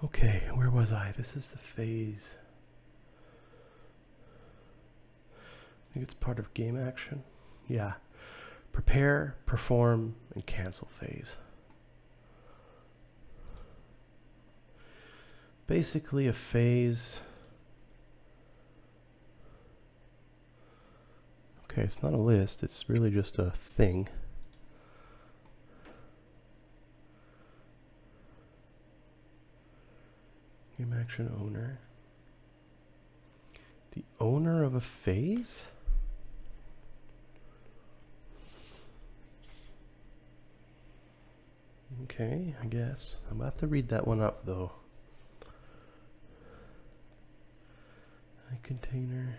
Okay, where was I? This is the phase. I think it's part of game action. Yeah. Prepare, perform, and cancel phase. Basically a phase. Okay, it's not a list, it's really just a thing. Game action owner. The owner of a phase? Okay, I guess. I'm going to have to read that one up though. Container.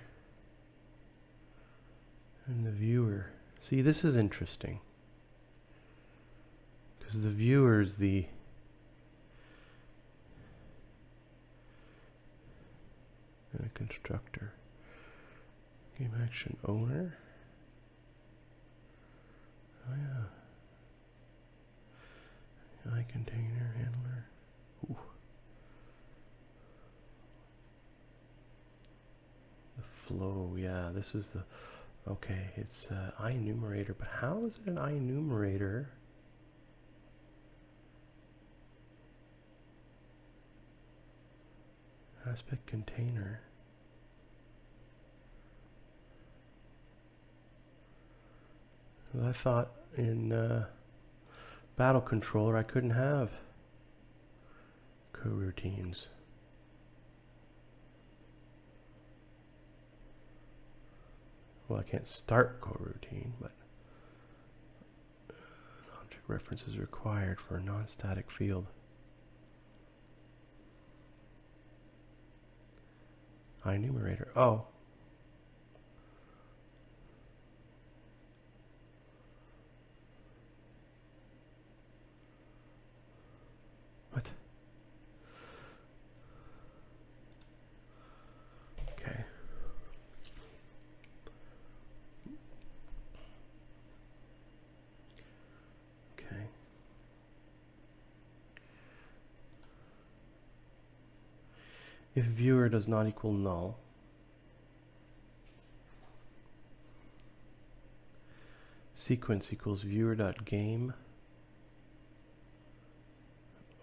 And the viewer. See, this is interesting. Because the viewer is the and a constructor. Game action owner. Oh yeah. I container handler. Ooh. The flow, yeah, this is the okay, it's IEnumerator, but how is it an IEnumerator? Aspect container. Well, I thought in Battle Controller I couldn't have coroutines. Well, I can't start coroutine, but object reference is required for a non-static field. IEnumerator. Oh. What? Okay. Okay. If viewer does not equal null, sequence equals viewer.game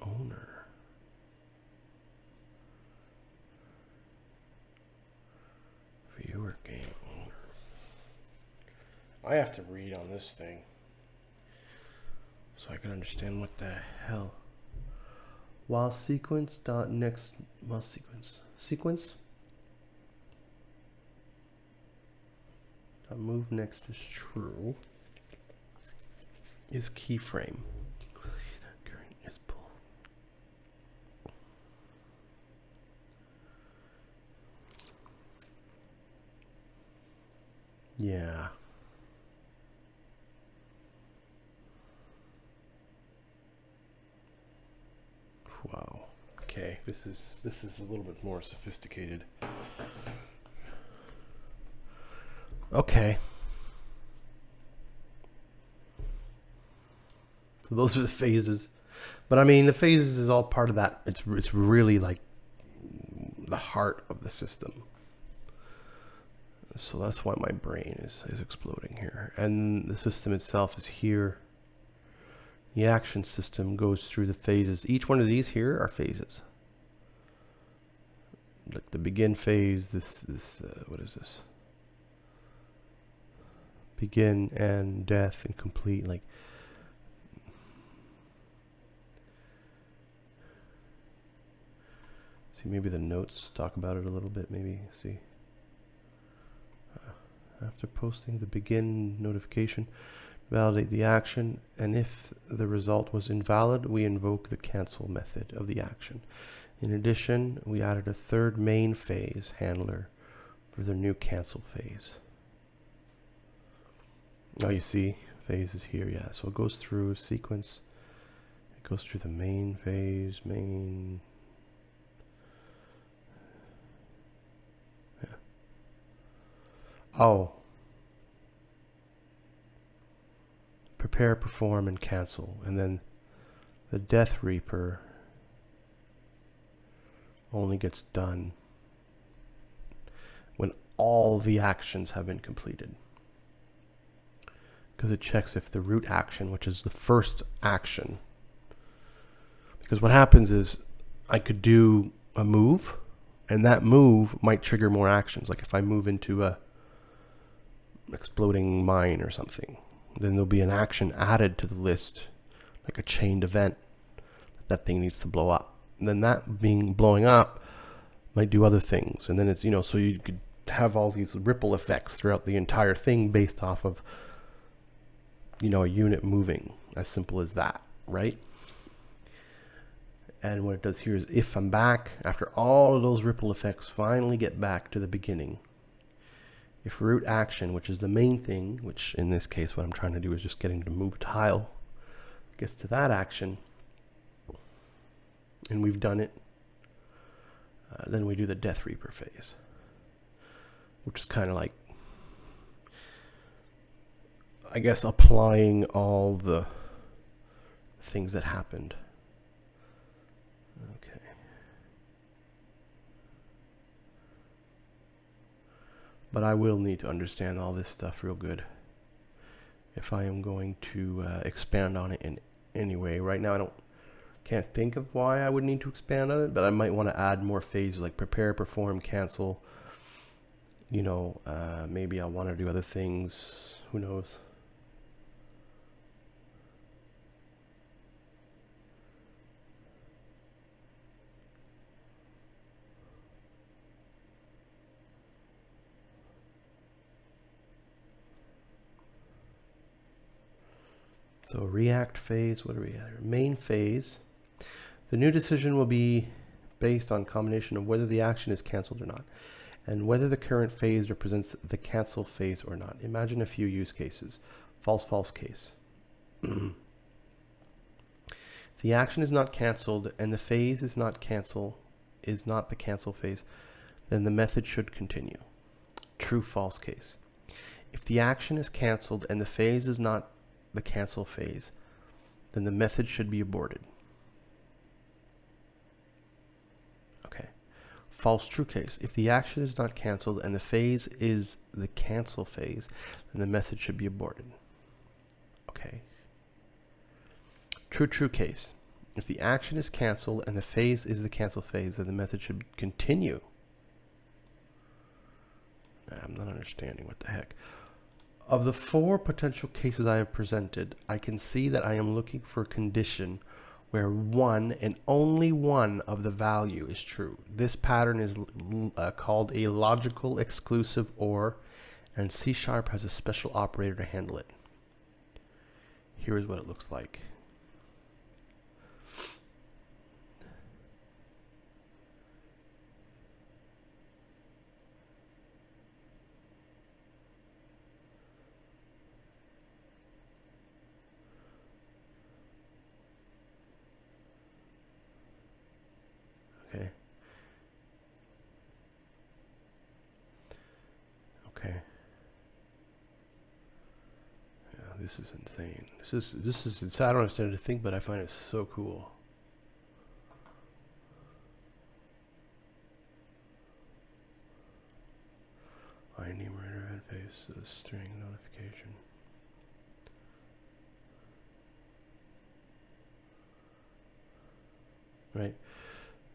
owner. Viewer game owner. I have to read on this thing so I can understand what the hell. While sequence dot next sequence move next is true is keyframe. Current is pull. Yeah. Wow. Okay, this is a little bit more sophisticated. Okay. So those are the phases. But I mean, the phases is all part of that. It's really like the heart of the system. So that's why my brain is exploding here. And the system itself is here. The action system goes through the phases. Each one of these here are phases. Like the begin phase, what is this? Begin and death and complete, like see, maybe the notes talk about it a little bit, maybe, see. After posting the begin notification, validate the action, and if the result was invalid, we invoke the cancel method of the action. In addition, we added a third main phase handler for the new cancel phase. Oh, you see, phase is here, yeah. So it goes through sequence. It goes through the main phase, main. Yeah. Oh. Prepare, perform, and cancel. And then the Death Reaper only gets done when all the actions have been completed. Because it checks if the root action, which is the first action, because what happens is I could do a move, and that move might trigger more actions. Like if I move into a exploding mine or something, then there'll be an action added to the list, like a chained event. That thing needs to blow up. And then that being blowing up might do other things. And then it's, so you could have all these ripple effects throughout the entire thing based off of, a unit moving. As simple as that, right? And what it does here is if I'm back, after all of those ripple effects finally get back to the beginning, if root action, which is the main thing, which in this case what I'm trying to do is just getting to move a tile, gets to that action, and we've done it, then we do the Death Reaper phase, which is kind of like, I guess, applying all the things that happened. Okay. But I will need to understand all this stuff real good if I am going to expand on it in any way. Right now I can't think of why I would need to expand on it, but I might want to add more phases like prepare, perform, cancel. Maybe I'll want to do other things. Who knows? So react phase, what are we at? Main phase. The new decision will be based on combination of whether the action is canceled or not, and whether the current phase represents the cancel phase or not. Imagine a few use cases. False case. If the action is not canceled and the phase is not the cancel phase, then the method should continue. True false case. If the action is canceled and the phase is not the cancel phase, then the method should be aborted. Okay. False true case. If the action is not canceled and the phase is the cancel phase, then the method should be aborted. Okay. True case. If the action is canceled and the phase is the cancel phase, then the method should continue. I'm not understanding what the heck. Of the 4 potential cases I have presented, I can see that I am looking for a condition where one and only one of the value is true. This pattern is called a logical exclusive OR, and C# has a special operator to handle it. Here is what it looks like. Okay. Okay. Yeah, this is insane. This is I don't understand a thing, but I find it so cool. enumerator event phase string notification. Right.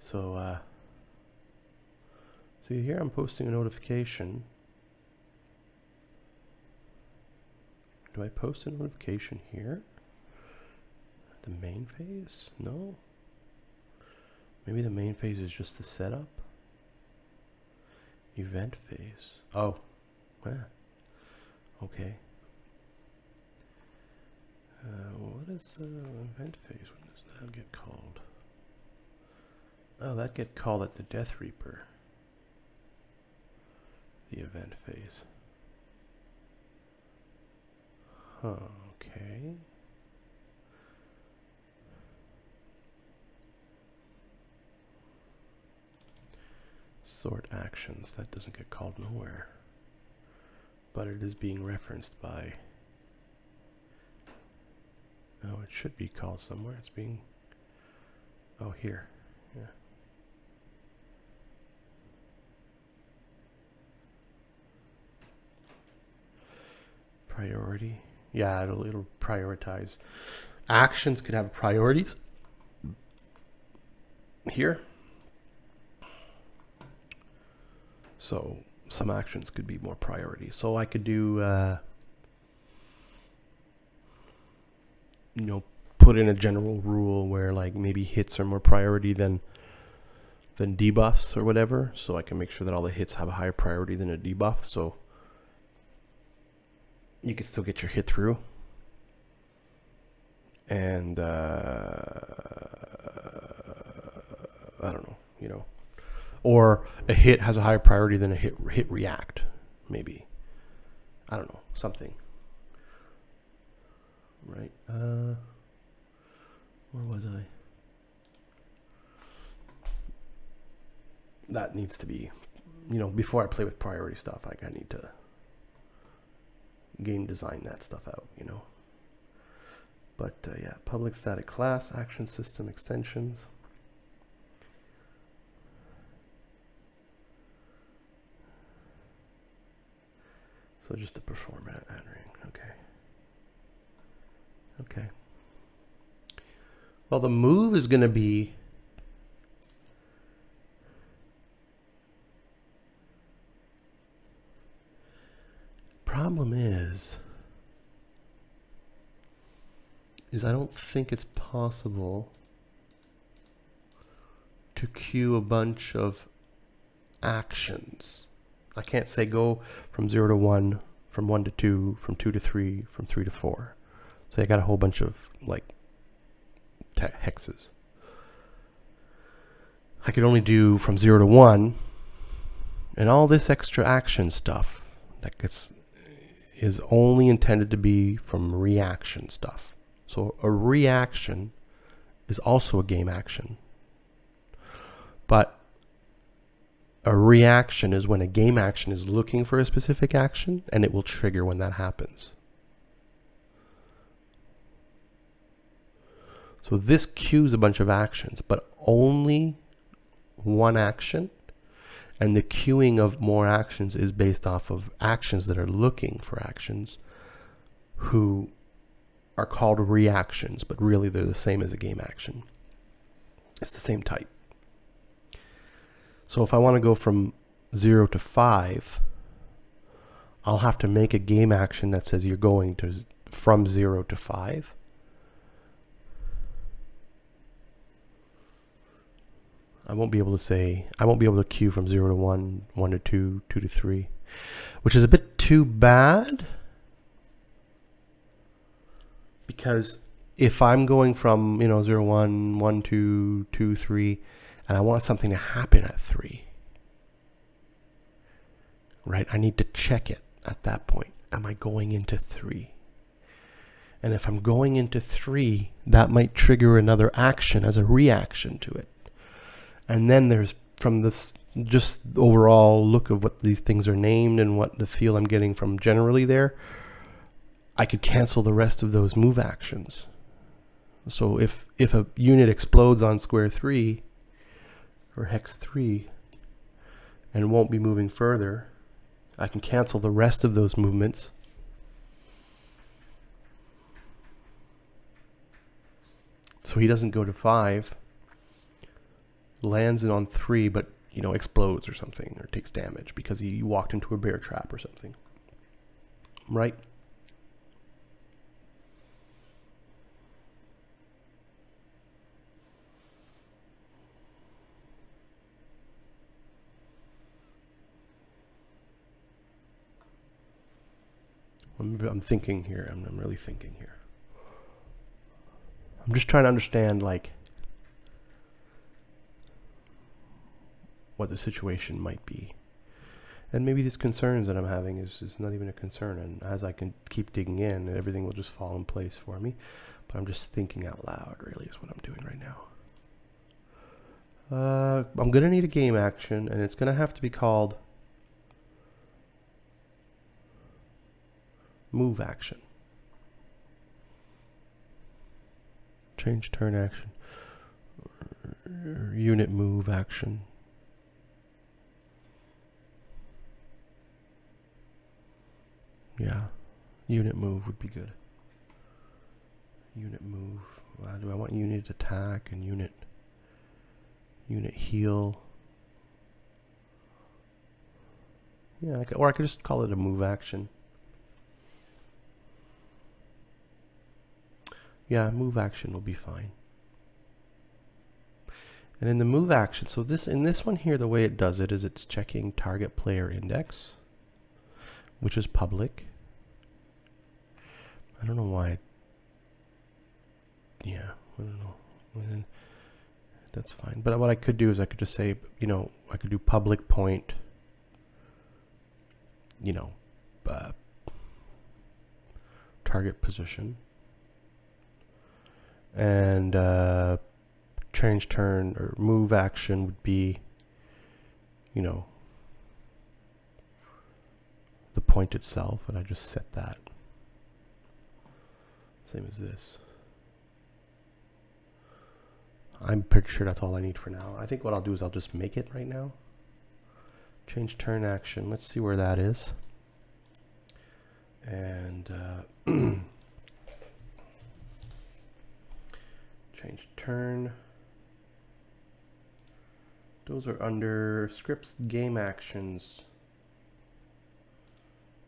So see here I'm posting a notification. Do I post a notification here? The main phase? No. Maybe the main phase is just the setup. Event phase. Oh. Yeah. Okay. What is the event phase? When does that get called? Oh, that get called at the Death Reaper. The event phase. Huh, okay. Sort actions. That doesn't get called nowhere. But it is being referenced by... No, it should be called somewhere. It's being... Oh, here. Yeah. Priority. Yeah, it'll prioritize. Actions could have priorities here. So some actions could be more priority. So I could do, put in a general rule where like maybe hits are more priority than debuffs or whatever. So I can make sure that all the hits have a higher priority than a debuff. So you can still get your hit through. And I don't know, or a hit has a higher priority than a hit react, maybe. I don't know, something. Right. Where was I? That needs to be, before I play with priority stuff, I need to game design that stuff out, But yeah, public static class, action system extensions. So just to perform add ring, okay. Well, the move is going to be problem is I don't think it's possible to queue a bunch of actions. I can't say go from 0 to 1, from 1 to 2, from 2 to 3, from 3 to 4. So I got a whole bunch of like hexes. I could only do from 0 to 1, and all this extra action stuff that is only intended to be from reaction stuff. So a reaction is also a game action. But a reaction is when a game action is looking for a specific action, and it will trigger when that happens. So this queues a bunch of actions, but only one action. And the queuing of more actions is based off of actions that are looking for actions who are called reactions, but really they're the same as a game action. It's the same type. So if I want to go from 0 to 5, I'll have to make a game action that says you're going from 0 to 5. I won't be able to queue from 0 to 1, 1 to 2, 2 to 3, which is a bit too bad. Because if I'm going from, 0, 1, 1, 2, 2, 3, and I want something to happen at 3, right? I need to check it at that point. Am I going into 3? And if I'm going into 3, that might trigger another action as a reaction to it. And then there's, from this just overall look of what these things are named and what the feel I'm getting from generally there, I could cancel the rest of those move actions. So if a unit explodes on square 3 or hex 3 and won't be moving further, I can cancel the rest of those movements. So he doesn't go to 5, lands it on 3, but explodes or something, or takes damage because he walked into a bear trap or something. Right? I'm thinking here. I'm really thinking here. I'm just trying to understand, what the situation might be. And maybe these concerns that I'm having is not even a concern. And as I can keep digging in, everything will just fall in place for me. But I'm just thinking out loud, really, is what I'm doing right now. I'm going to need a game action, and it's going to have to be called move action. Change turn action. Unit move action. Unit move would be good. Unit move. Do I want unit attack and unit heal? Yeah, or I could just call it a move action. Yeah, move action will be fine. And in the move action, so in this one here, the way it does it is it's checking target player index, which is public. I don't know why. Yeah, I don't know. And that's fine. But what I could do is I could just say, I could do public point, target position. And change turn or move action would be, the point itself, and I just set that. Same as this. I'm pretty sure that's all I need for now. I think what I'll do is I'll just make it right now. Change turn action. Let's see where that is. And change turn. Those are under scripts, game actions.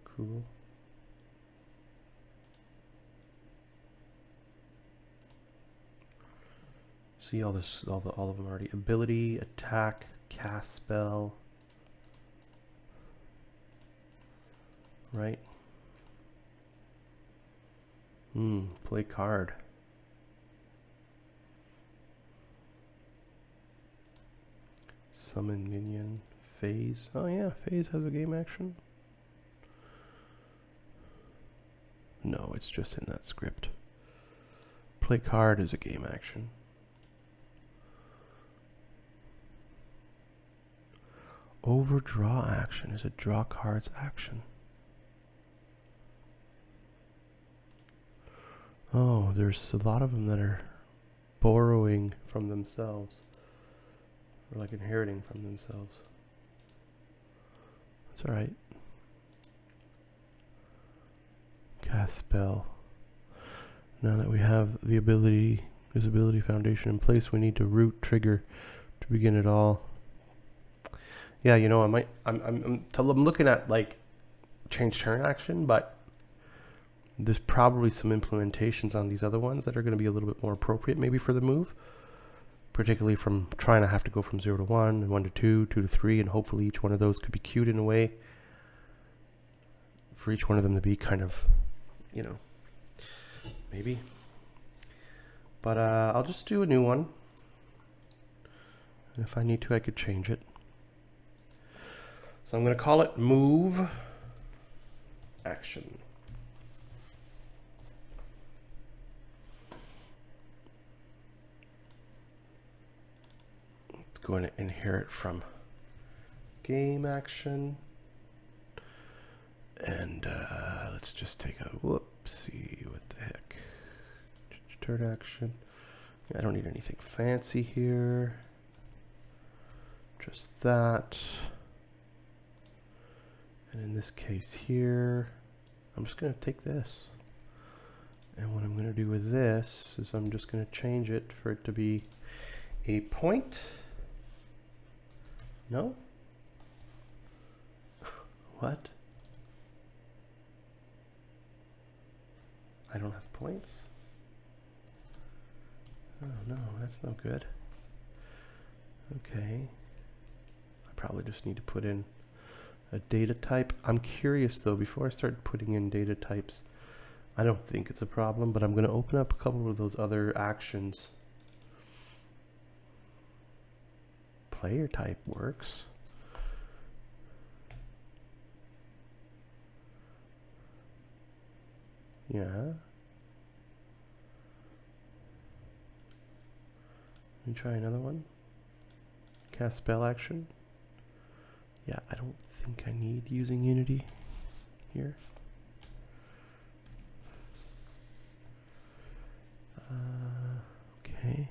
Cool. See all this, all of them already. Ability, attack, cast spell. Right. Play card. Summon minion. Phase. Oh yeah, phase has a game action. No, it's just in that script. Play card is a game action. Overdraw action is a draw cards action. Oh, there's a lot of them that are borrowing from themselves. Or like inheriting from themselves. That's alright. Cast spell. Now that we have the visibility foundation in place, we need to root trigger to begin it all. Yeah, I'm looking at like change turn action, but there's probably some implementations on these other ones that are going to be a little bit more appropriate maybe for the move, particularly from trying to have to go from 0 to 1 and 1 to 2, 2 to 3, and hopefully each one of those could be queued in a way for each one of them to be kind of, maybe. But I'll just do a new one. And if I need to, I could change it. So I'm going to call it move action. It's going to inherit from game action. And let's just take a whoopsie. What the heck? Turn action. I don't need anything fancy here. Just that. And in this case here, I'm just going to take this. And what I'm going to do with this is I'm just going to change it for it to be a point. No? What? I don't have points? Oh no, that's no good. Okay. I probably just need to put in a data type. I'm curious though, before I start putting in data types, I don't think it's a problem, but I'm going to open up a couple of those other actions. Player type works. Yeah. Let me try another one. Cast spell action. Yeah, I don't think I need using Unity here. Okay.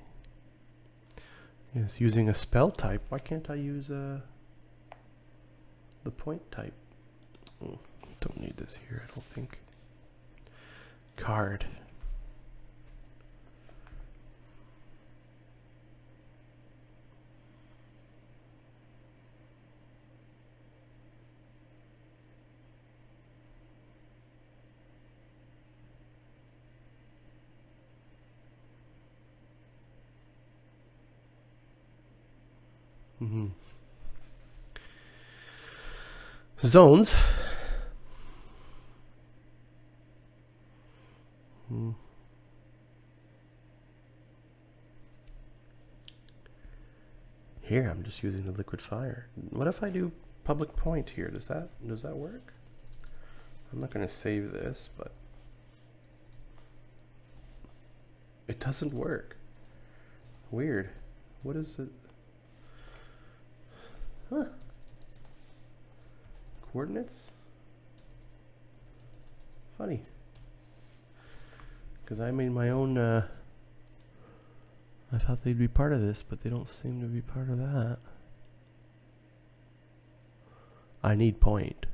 Yes, using a spell type. Why can't I use the point type? Don't need this here, I don't think. card. Zones. Here, I'm just using the liquid fire. What if I do public point here? Does that work? I'm not going to save this, but it doesn't work. Weird. What is it? Huh. Coordinates? Funny. Because I made my own, I thought they'd be part of this, but they don't seem to be part of that. I need point.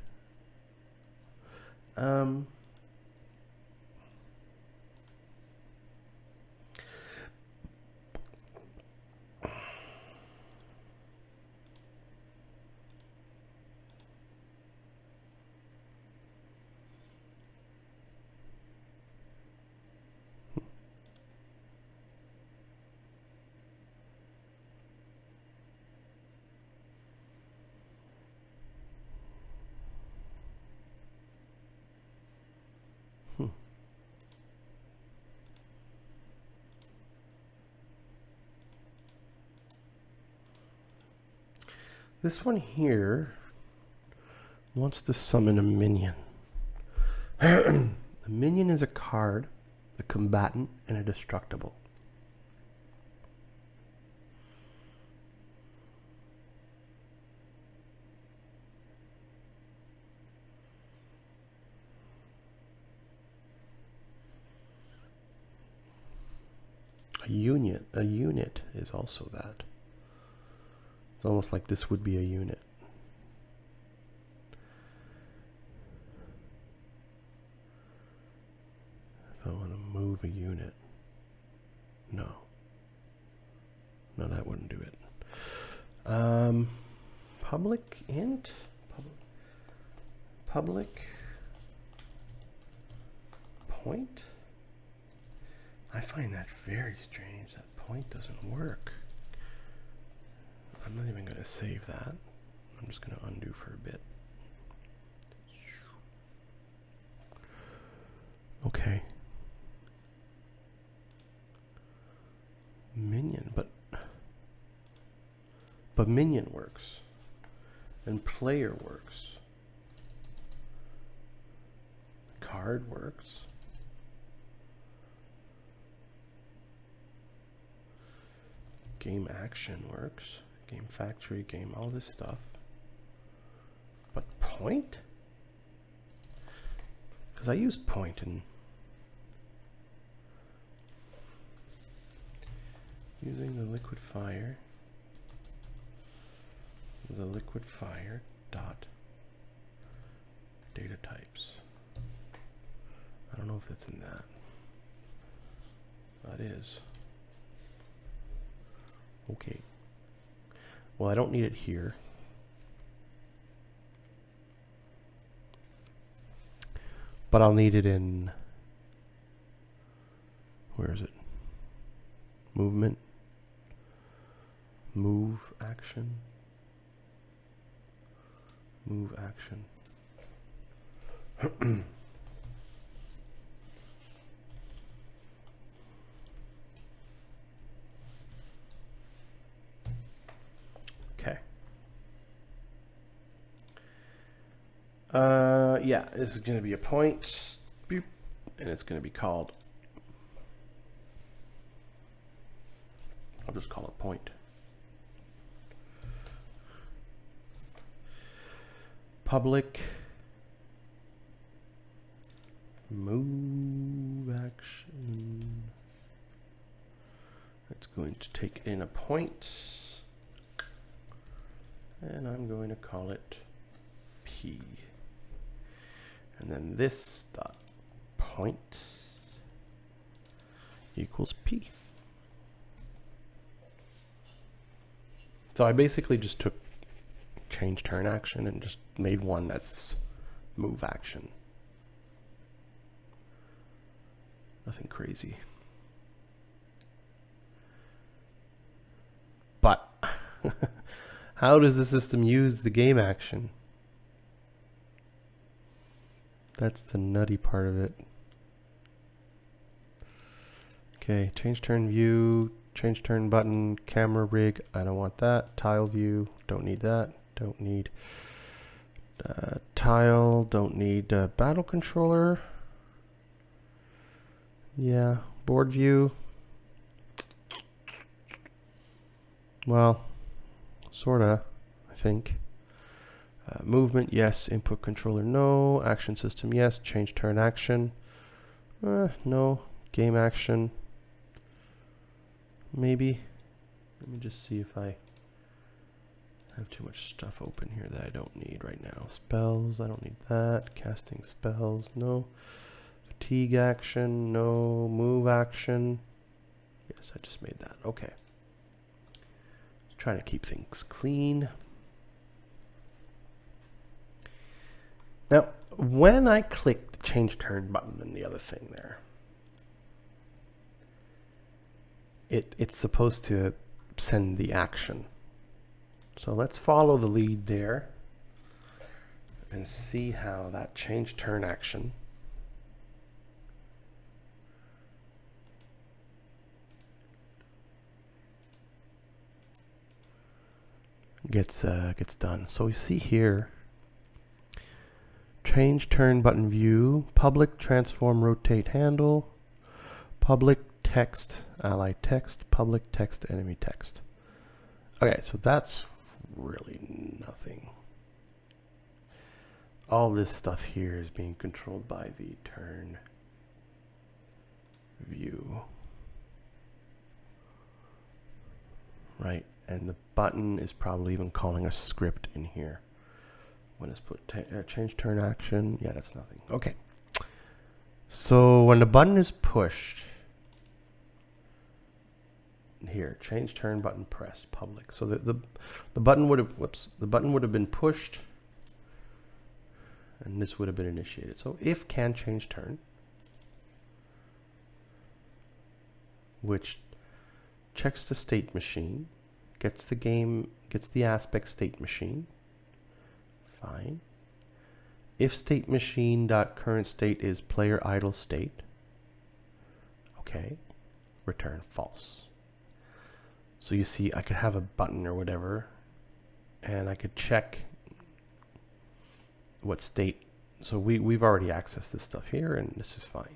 This one here wants to summon a minion. A minion is a card, a combatant, and a destructible. A unit is also that. It's almost like this would be a unit. If I want to move a unit. No. No, that wouldn't do it. Public int? Public point? I find that very strange. That point doesn't work. I'm not even going to save that. I'm just going to undo for a bit. Okay. Minion, but minion works. And player works. Card works. Game action works. Game factory, game, all this stuff. But point? Because I use point in using the liquid fire. The liquid fire dot data types. I don't know if it's in that. That is. Okay. Well, I don't need it here. But I'll need it in, where is it? Movement. Move action. Move action. Okay. Yeah, this is going to be a point, boop, and it's going to be called, I'll just call it point. Public move action. It's going to take in a point, and I'm going to call it P. And then this dot point equals P. So I basically just took change turn action and just made one that's move action. Nothing crazy. But how does the system use the game action? That's the nutty part of it. Okay, change turn view, change turn button, camera rig, I don't want that. Tile view, don't need that. Don't need tile, don't need battle controller. Yeah, board view. Well, sorta, I think. Movement, yes. Input controller, no. Action system, yes. Change turn action. No. Game action. Maybe. Let me just see if I have too much stuff open here that I don't need right now. Spells, I don't need that. Casting spells, no. Fatigue action, no. Move action. Yes, I just made that. Okay. Trying to keep things clean. Now, when I click the change turn button and the other thing there, it's supposed to send the action. So let's follow the lead there and see how that change turn action gets done. So we see here, change turn button view, public transform rotate handle, public text ally text, public text enemy text. Okay, so that's really nothing. All this stuff here is being controlled by the turn view, right? And the button is probably even calling a script in here. When it's put change turn action, yeah, that's nothing. Okay. So when the button is pushed, here, change turn button press public. So the button would have, the button would have been pushed, and this would have been initiated. So if can change turn, which checks the state machine, gets the aspect state machine. Fine. If state machine dot current state is player idle state, okay, return false. So you see, I could have a button or whatever, and I could check what state. So we've already accessed this stuff here, and this is fine.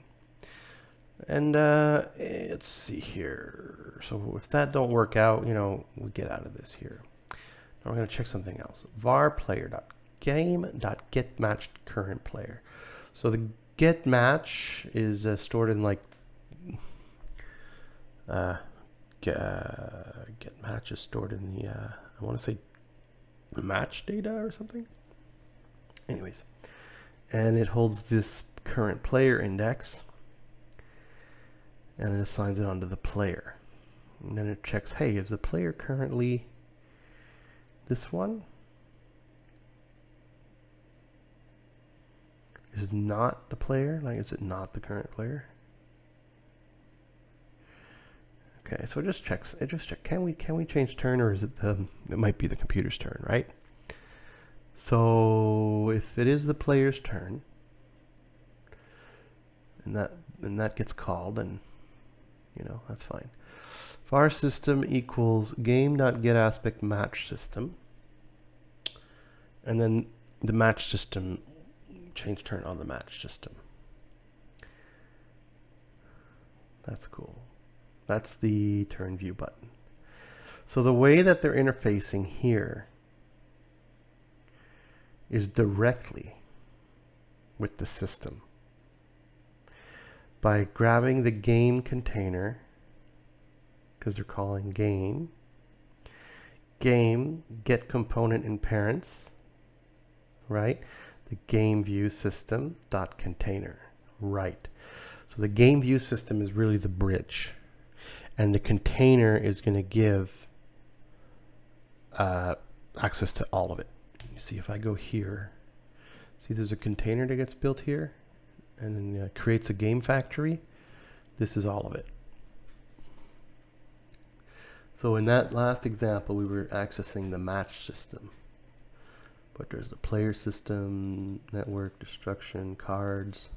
And let's see here. So if that don't work out, you know, we get out of this here. Now we're going to check something else. var player.game.get matched current player. So the get match is stored in like get match is stored in the I want to say match data or something. Anyways, and it holds this current player index, and it assigns it onto the player. And then it checks, hey, is the player currently this one? Is it not the player? Like, is it not the current player? Okay, so it just checks. It just checks. Can we change turn, or is it the? It might be the computer's turn, right? So if it is the player's turn, and that gets called, and you know, that's fine. var system equals game.getAspect match system, and then the match system, change turn on the match system. That's cool. That's the turn view button. So the way that they're interfacing here is directly with the system by grabbing the game container, because they're calling game get component in parents, right? The game view system dot container, right? So the game view system is really the bridge, and the container is going to give access to all of it. You see, if I go here, see there's a container that gets built here, and then creates a game factory. This is all of it. So in that last example, we were accessing the match system. But there's the player system, network, destruction, cards,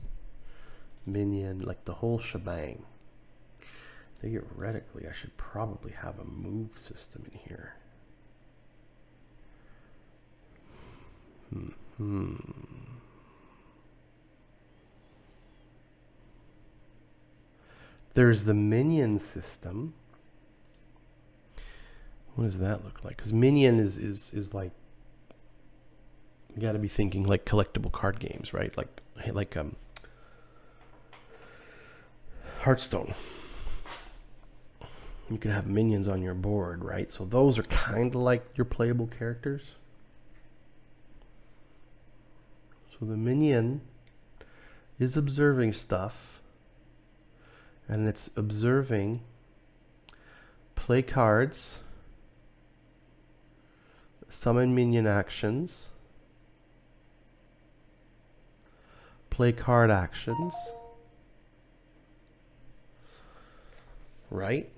minion, like the whole shebang. Theoretically, I should probably have a move system in here. There's the minion system. What does that look like? Because minion is like, you got to be thinking like collectible card games, right? Like Hearthstone. You can have minions on your board, right? So those are kind of like your playable characters. So the minion is observing stuff, and it's observing play cards, summon minion actions, play card actions, right?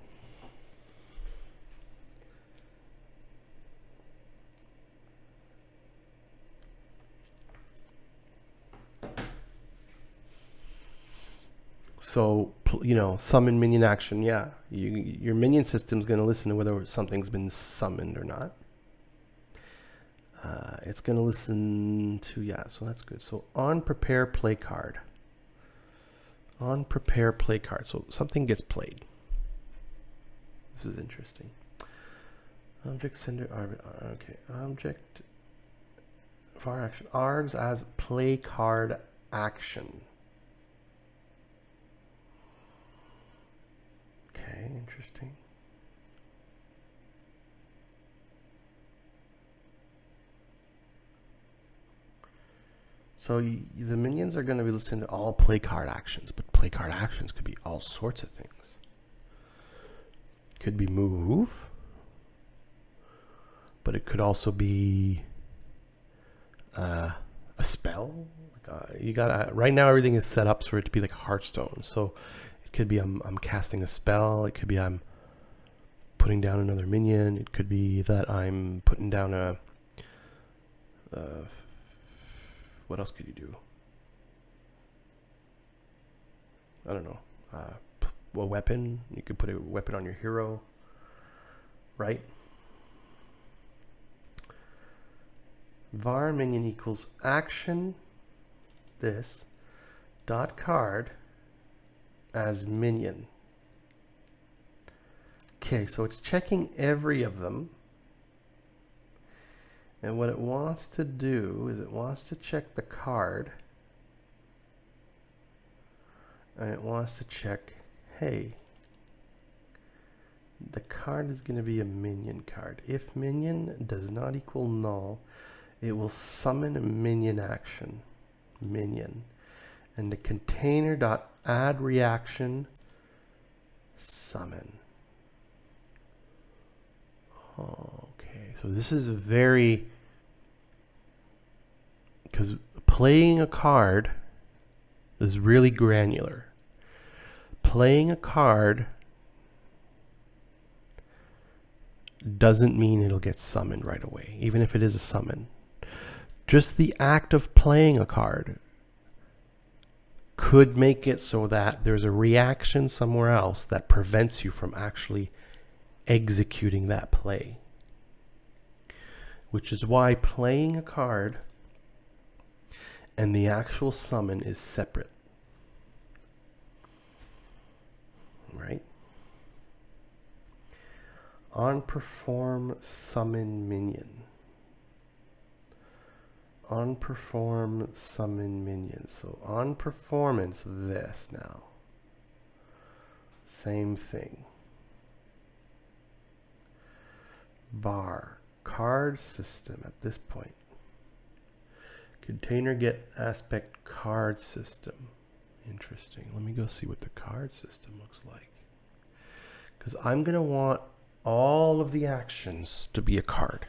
So, you know, summon minion action, yeah. Your minion system's going to listen to whether something's been summoned or not. It's going to listen to, yeah, so that's good. So on prepare play card. On prepare play card. So something gets played. This is interesting. Object sender, okay. Object var action. Args as play card action. Okay, interesting. So the minions are going to be listening to all play card actions, but play card actions could be all sorts of things. Could be move, but it could also be a spell. You got right now everything is set up for it to be like Hearthstone. So it could be I'm casting a spell. It could be I'm putting down another minion. It could be that I'm putting down a what else could you do? I don't know. A weapon. You could put a weapon on your hero, right? Var minion equals action this dot card as minion. Okay, so it's checking every of them. And what it wants to do is it wants to check the card. And it wants to check, hey, the card is going to be a minion card. If minion does not equal null, it will summon a minion action. Minion. And the container dot add reaction summon. Okay, so this is a very, because playing a card is really granular. Playing a card doesn't mean it'll get summoned right away, even if it is a summon. Just the act of playing a card could make it so that there's a reaction somewhere else that prevents you from actually executing that play. Which is why playing a card and the actual summon is separate. Right? On perform summon minion. On perform summon minion. So on performance of this now. Same thing. Var card system at this point. Container get aspect card system. Interesting. Let me go see what the card system looks like. Because I'm going to want all of the actions to be a card.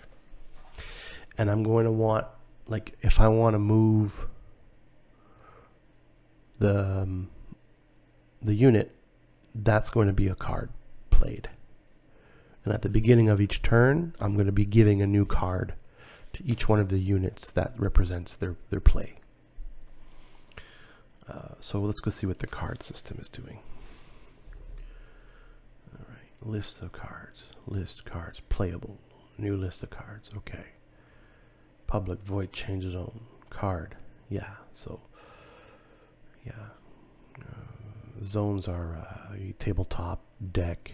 And I'm going to want, like, if I want to move the unit, that's going to be a card played. And at the beginning of each turn, I'm going to be giving a new card to each one of the units that represents their play. So let's go see what the card system is doing. All right, list of cards, playable, new list of cards. Okay. Public void change zone card. Yeah. So yeah. Zones are tabletop, deck,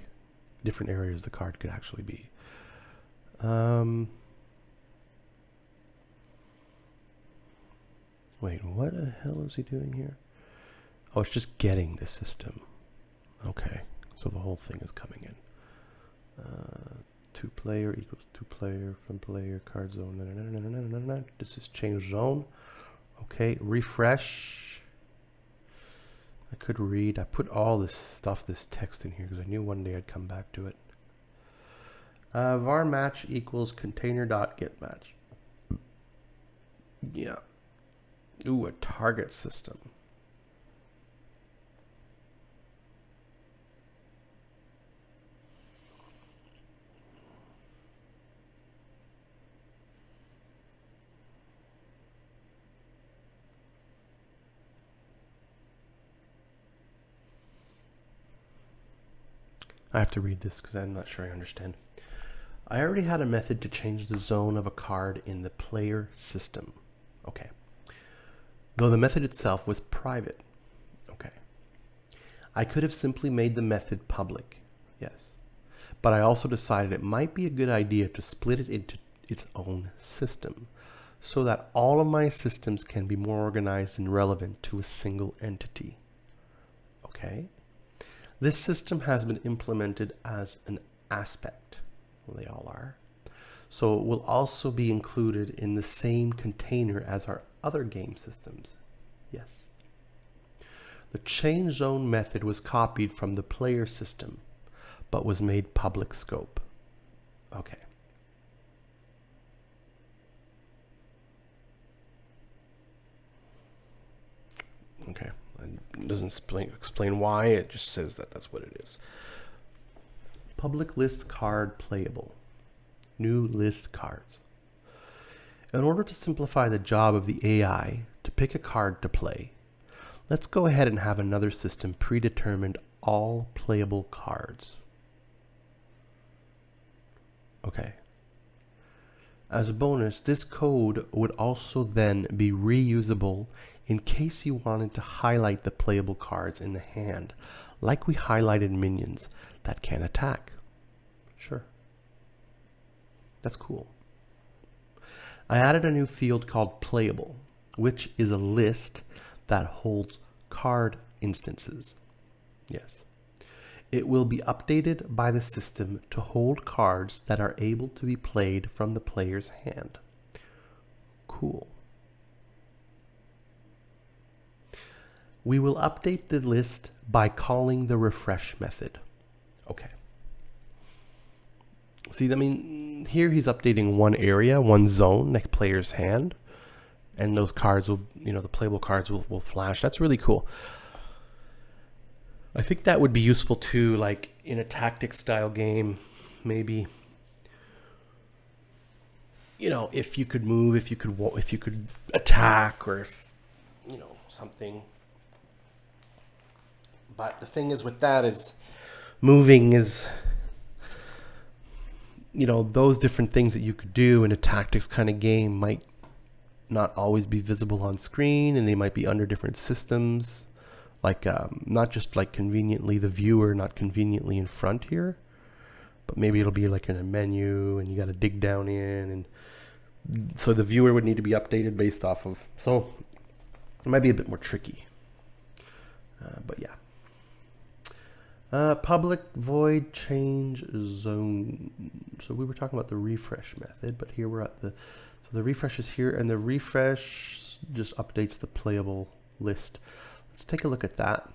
different areas the card could actually be. Wait, what the hell is he doing here? Oh, it's just getting the system. Okay, so the whole thing is coming in. 2 player equals 2 player from player card zone. This is change zone. Okay, refresh. I could read. I put all this stuff, this text in here because I knew one day I'd come back to it. Var match equals container.getMatch. Yeah. Ooh, a target system. I have to read this because I'm not sure I understand. I already had a method to change the zone of a card in the player system. Okay. Though the method itself was private. Okay. I could have simply made the method public. Yes. But I also decided it might be a good idea to split it into its own system so that all of my systems can be more organized and relevant to a single entity. Okay. This system has been implemented as an aspect. Well, they all are. So it will also be included in the same container as our other game systems. Yes. The change zone method was copied from the player system, but was made public scope. Okay. Okay. It doesn't explain why, it just says that that's what it is. Public list card playable. New list cards. In order to simplify the job of the AI to pick a card to play, let's go ahead and have another system predetermined all playable cards. Okay. As a bonus, this code would also then be reusable in case you wanted to highlight the playable cards in the hand, like we highlighted minions that can attack. Sure. That's cool. I added a new field called playable, which is a list that holds card instances. Yes. It will be updated by the system to hold cards that are able to be played from the player's hand. Cool. We will update the list by calling the refresh method. Okay. See, I mean, here he's updating one area, one zone, like player's hand. And those cards will, the playable cards will flash. That's really cool. I think that would be useful too, like in a tactics style game, maybe. If you could move, if you could attack, or if, something. But the thing is with that is moving is, those different things that you could do in a tactics kind of game might not always be visible on screen, and they might be under different systems. Like, not just like conveniently the viewer, not conveniently in front here, but maybe it'll be like in a menu and you got to dig down in. And so the viewer would need to be updated based off of, so it might be a bit more tricky. But yeah. Public void change zone. So we were talking about the refresh method, but here we're at so the refresh is here, and the refresh just updates the playable list. Let's take a look at that.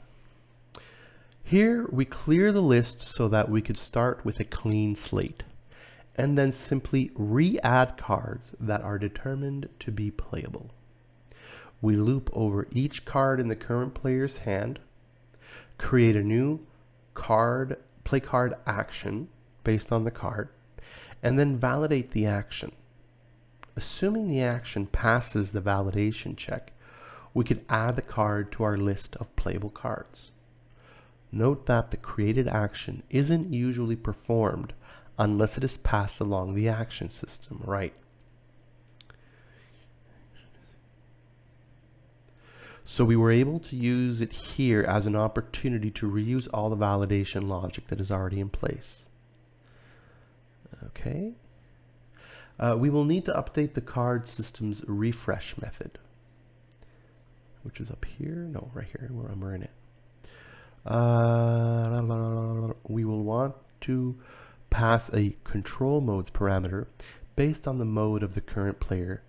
Here we clear the list so that we could start with a clean slate and then simply re-add cards that are determined to be playable. We loop over each card in the current player's hand, create a new play card action based on the card, and then validate the action. Assuming the action passes the validation check, we could add the card to our list of playable cards. Note that the created action isn't usually performed unless it is passed along the action system, right? So we were able to use it here as an opportunity to reuse all the validation logic that is already in place. Okay. We will need to update the card system's refresh method, which is up here. No, right here where I'm in it. We will want to pass a control modes parameter based on the mode of the current player,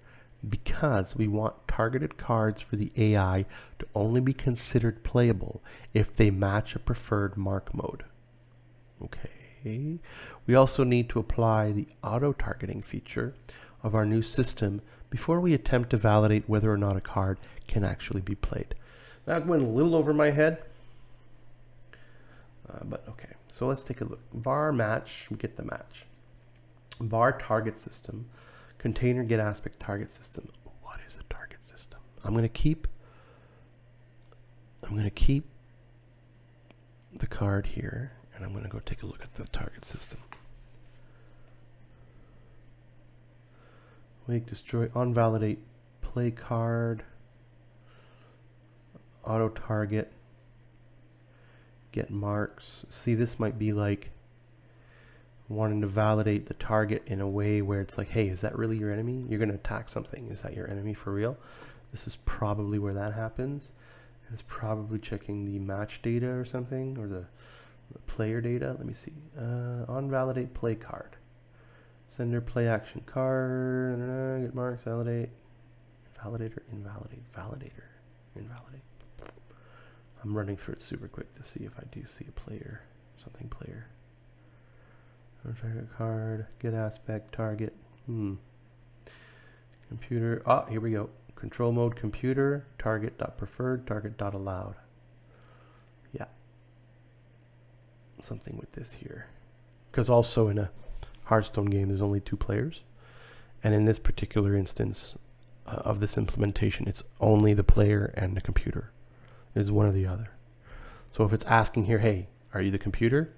because we want targeted cards for the AI to only be considered playable if they match a preferred mark mode. Okay. We also need to apply the auto-targeting feature of our new system before we attempt to validate whether or not a card can actually be played. That went a little over my head, but okay. So let's take a look. Var match, we get the match. Var target system, container get aspect target system. What is the target system? I'm going to keep the card here, and I'm going to go take a look at the target system. Make, destroy, on-validate, play card, auto-target, get marks. See, this might be like wanting to validate the target in a way where it's like, hey, is that really your enemy? You're going to attack something. Is that your enemy for real? This is probably where that happens. It's probably checking the match data or something, or the player data. Let me see. On-validate, play card. Sender, play action card, get marks, validate, validator, invalidate, validator, invalidate. I'm running through it super quick to see if I do see a player, something player. Target card, get aspect, target, computer, here we go. Control mode, computer, target.preferred, target.allowed. Yeah. Something with this here. Because also in a Hearthstone game, there's only 2 players. And in this particular instance of this implementation, it's only the player and the computer. It's one or the other. So if it's asking here, hey, are you the computer?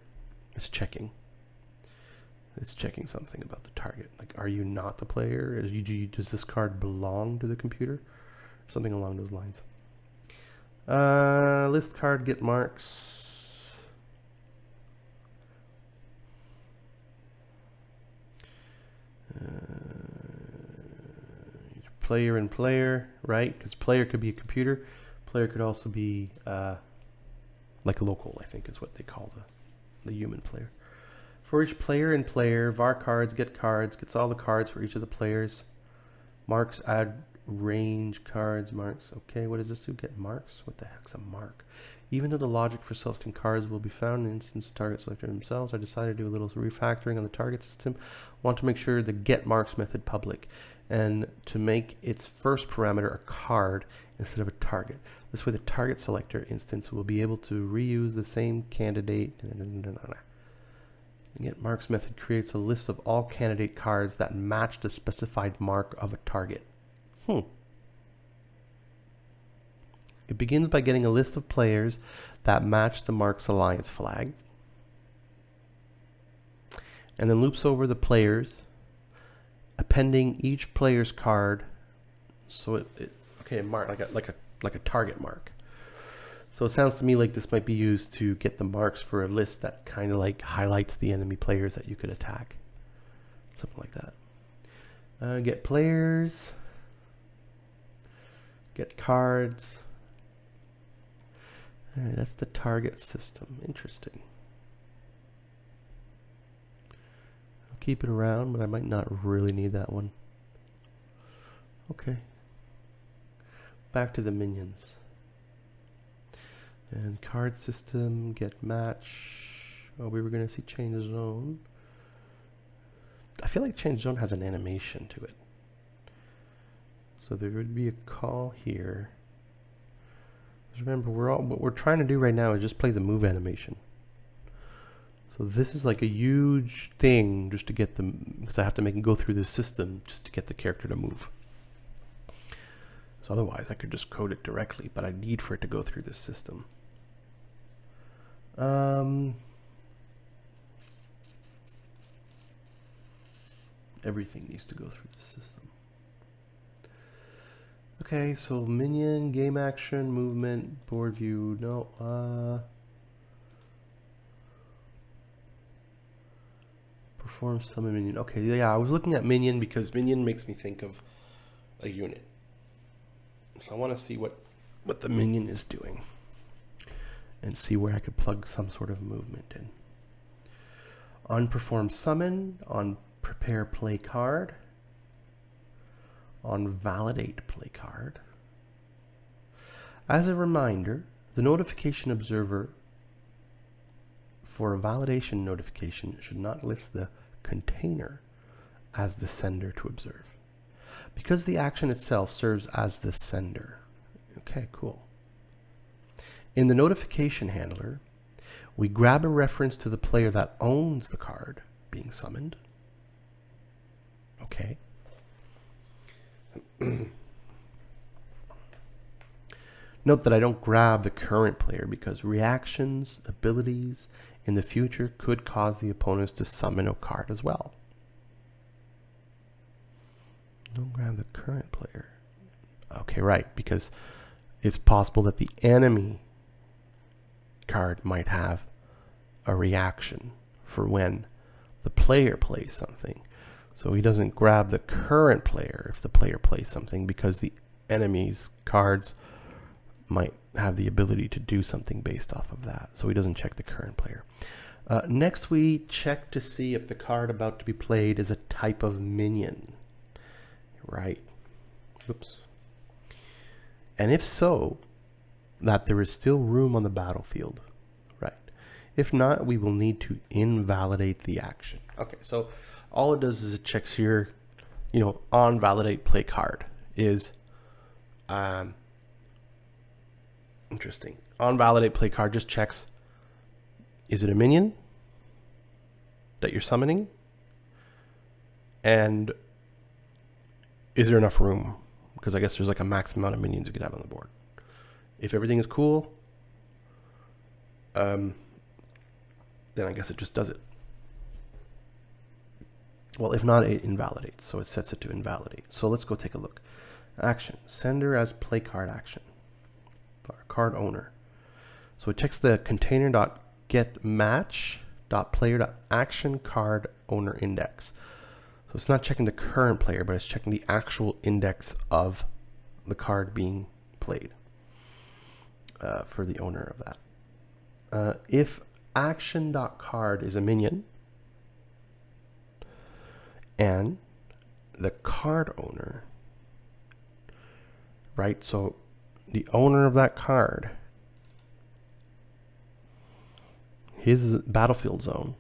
It's checking. It's checking something about the target. Like, are you not the player? Does this card belong to the computer? Something along those lines. List card, get marks. Player and player, right? Because player could be a computer. Player could also be like local, I think is what they call the human player. For each player and player, var cards, gets all the cards for each of the players. Marks, add range cards, marks. Okay, what does this do? Get marks? What the heck's a mark? Even though the logic for selecting cards will be found in the instance target selector themselves, I decided to do a little refactoring on the target system. Want to make sure the get marks method public, and to make its first parameter a card instead of a target. This way the target selector instance will be able to reuse the same candidate. The get marks method creates a list of all candidate cards that match the specified mark of a target. It begins by getting a list of players that match the Marks Alliance flag, and then loops over the players, appending each player's card. So mark like a target mark. So it sounds to me like this might be used to get the marks for a list that kind of like highlights the enemy players that you could attack, something like that. Get players, get cards. All right, that's the target system. Interesting. I'll keep it around, but I might not really need that one. Okay. Back to the minions. And card system, get match. Oh, we were going to see change zone. I feel like change zone has an animation to it. So there would be a call here. Just remember, what we're trying to do right now is just play the move animation. So this is like a huge thing just to get them, because I have to make them go through the system just to get the character to move. So otherwise I could just code it directly, but I need for it to go through this system. Everything needs to go through the system. Okay, so minion, game action, movement, board view. No, perform summon minion. Okay, yeah, I was looking at minion because minion makes me think of a unit. So I want to see what the minion is doing and see where I could plug some sort of movement in. On perform summon, on prepare play card, on validate play card. As a reminder, the notification observer for a validation notification should not list the container as the sender to observe, because the action itself serves as the sender. Okay, cool. In the notification handler, we grab a reference to the player that owns the card being summoned. Okay. Note that I don't grab the current player because reactions, abilities in the future could cause the opponents to summon a card as well. Don't grab the current player. Okay, right, because it's possible that the enemy card might have a reaction for when the player plays something. So he doesn't grab the current player if the player plays something, because the enemy's cards might have the ability to do something based off of that. So he doesn't check the current player. Next, we check to see if the card about to be played is a type of minion. Right. Oops. And if so, that there is still room on the battlefield. Right. If not, we will need to invalidate the action. Okay, so all it does is it checks here, on validate play card is interesting. On validate play card just checks, is it a minion that you're summoning? And is there enough room? Because I guess there's like a max amount of minions you could have on the board. If everything is cool, then I guess it just does it. Well, if not, it invalidates. So it sets it to invalidate. So let's go take a look. Action. Sender as play card action. Our card owner. So it checks the container.getMatch.player.action card owner index. So it's not checking the current player, but it's checking the actual index of the card being played for the owner of that. If action.card is a minion and the card owner, right? So the owner of that card, his battlefield zone,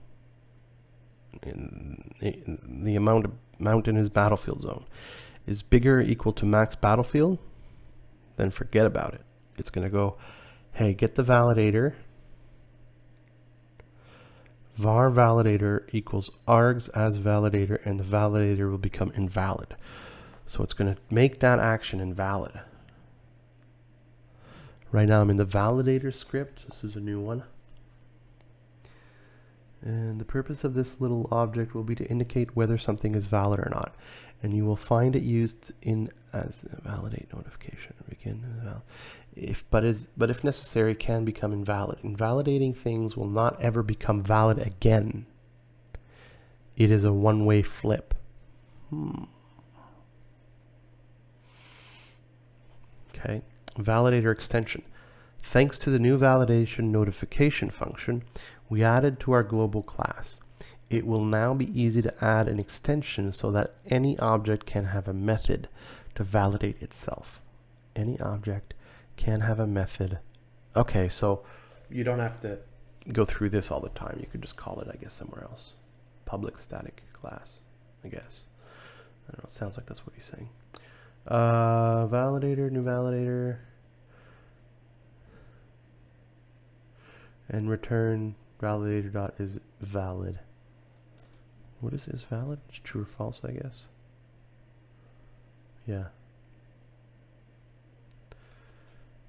the amount in his battlefield zone is bigger or equal to max battlefield, then forget about it. It's going to go, hey, get the validator. var validator equals args as validator, and the validator will become invalid. So it's going to make that action invalid. Right now I'm in the validator script. This is a new one. And the purpose of this little object will be to indicate whether something is valid or not. And you will find it used in as the validate notification. But if necessary, can become invalid. Invalidating things will not ever become valid again. It is a one-way flip. Okay. Validator extension. Thanks to the new validation notification function we added to our global class, it will now be easy to add an extension so that any object can have a method to validate itself. Any object can have a method Okay, so you don't have to go through this all the time. You could just call it, I guess, somewhere else. Public static class, I guess. I don't know. It sounds like that's what he's saying. Validator, new validator. And return validator dot is valid. What is valid? It's true or false, I guess. Yeah.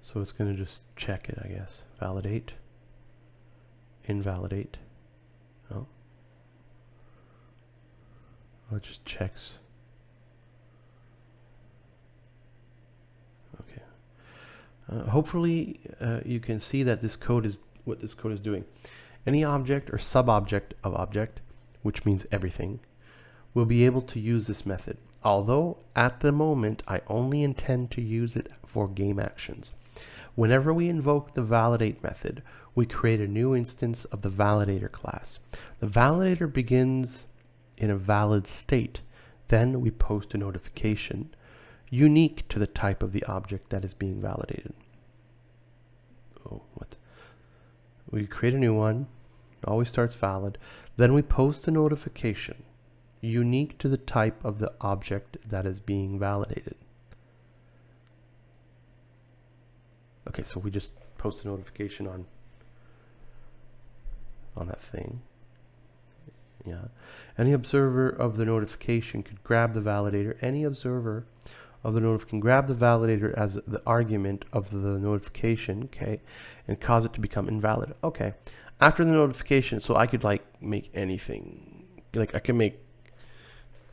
So it's going to just check it, I guess. Validate. Invalidate. Oh. Oh, it just checks. Okay. Hopefully you can see that this code is what this code is doing. Any object or sub-object of object, which means everything, will be able to use this method. Although at the moment I only intend to use it for game actions. Whenever we invoke the validate method, we create a new instance of the validator class. The validator begins in a valid state. Then we post a notification unique to the type of the object that is being validated. Oh, what? We create a new one. It always starts valid. Then we post a notification unique to the type of the object that is being validated. Okay, so we just post a notification on that thing. Yeah. Any observer of the notification could grab the validator. Any observer of the notification can grab the validator as the argument of the notification, okay, and cause it to become invalid. Okay. After the notification, so I could like make anything. Like I can make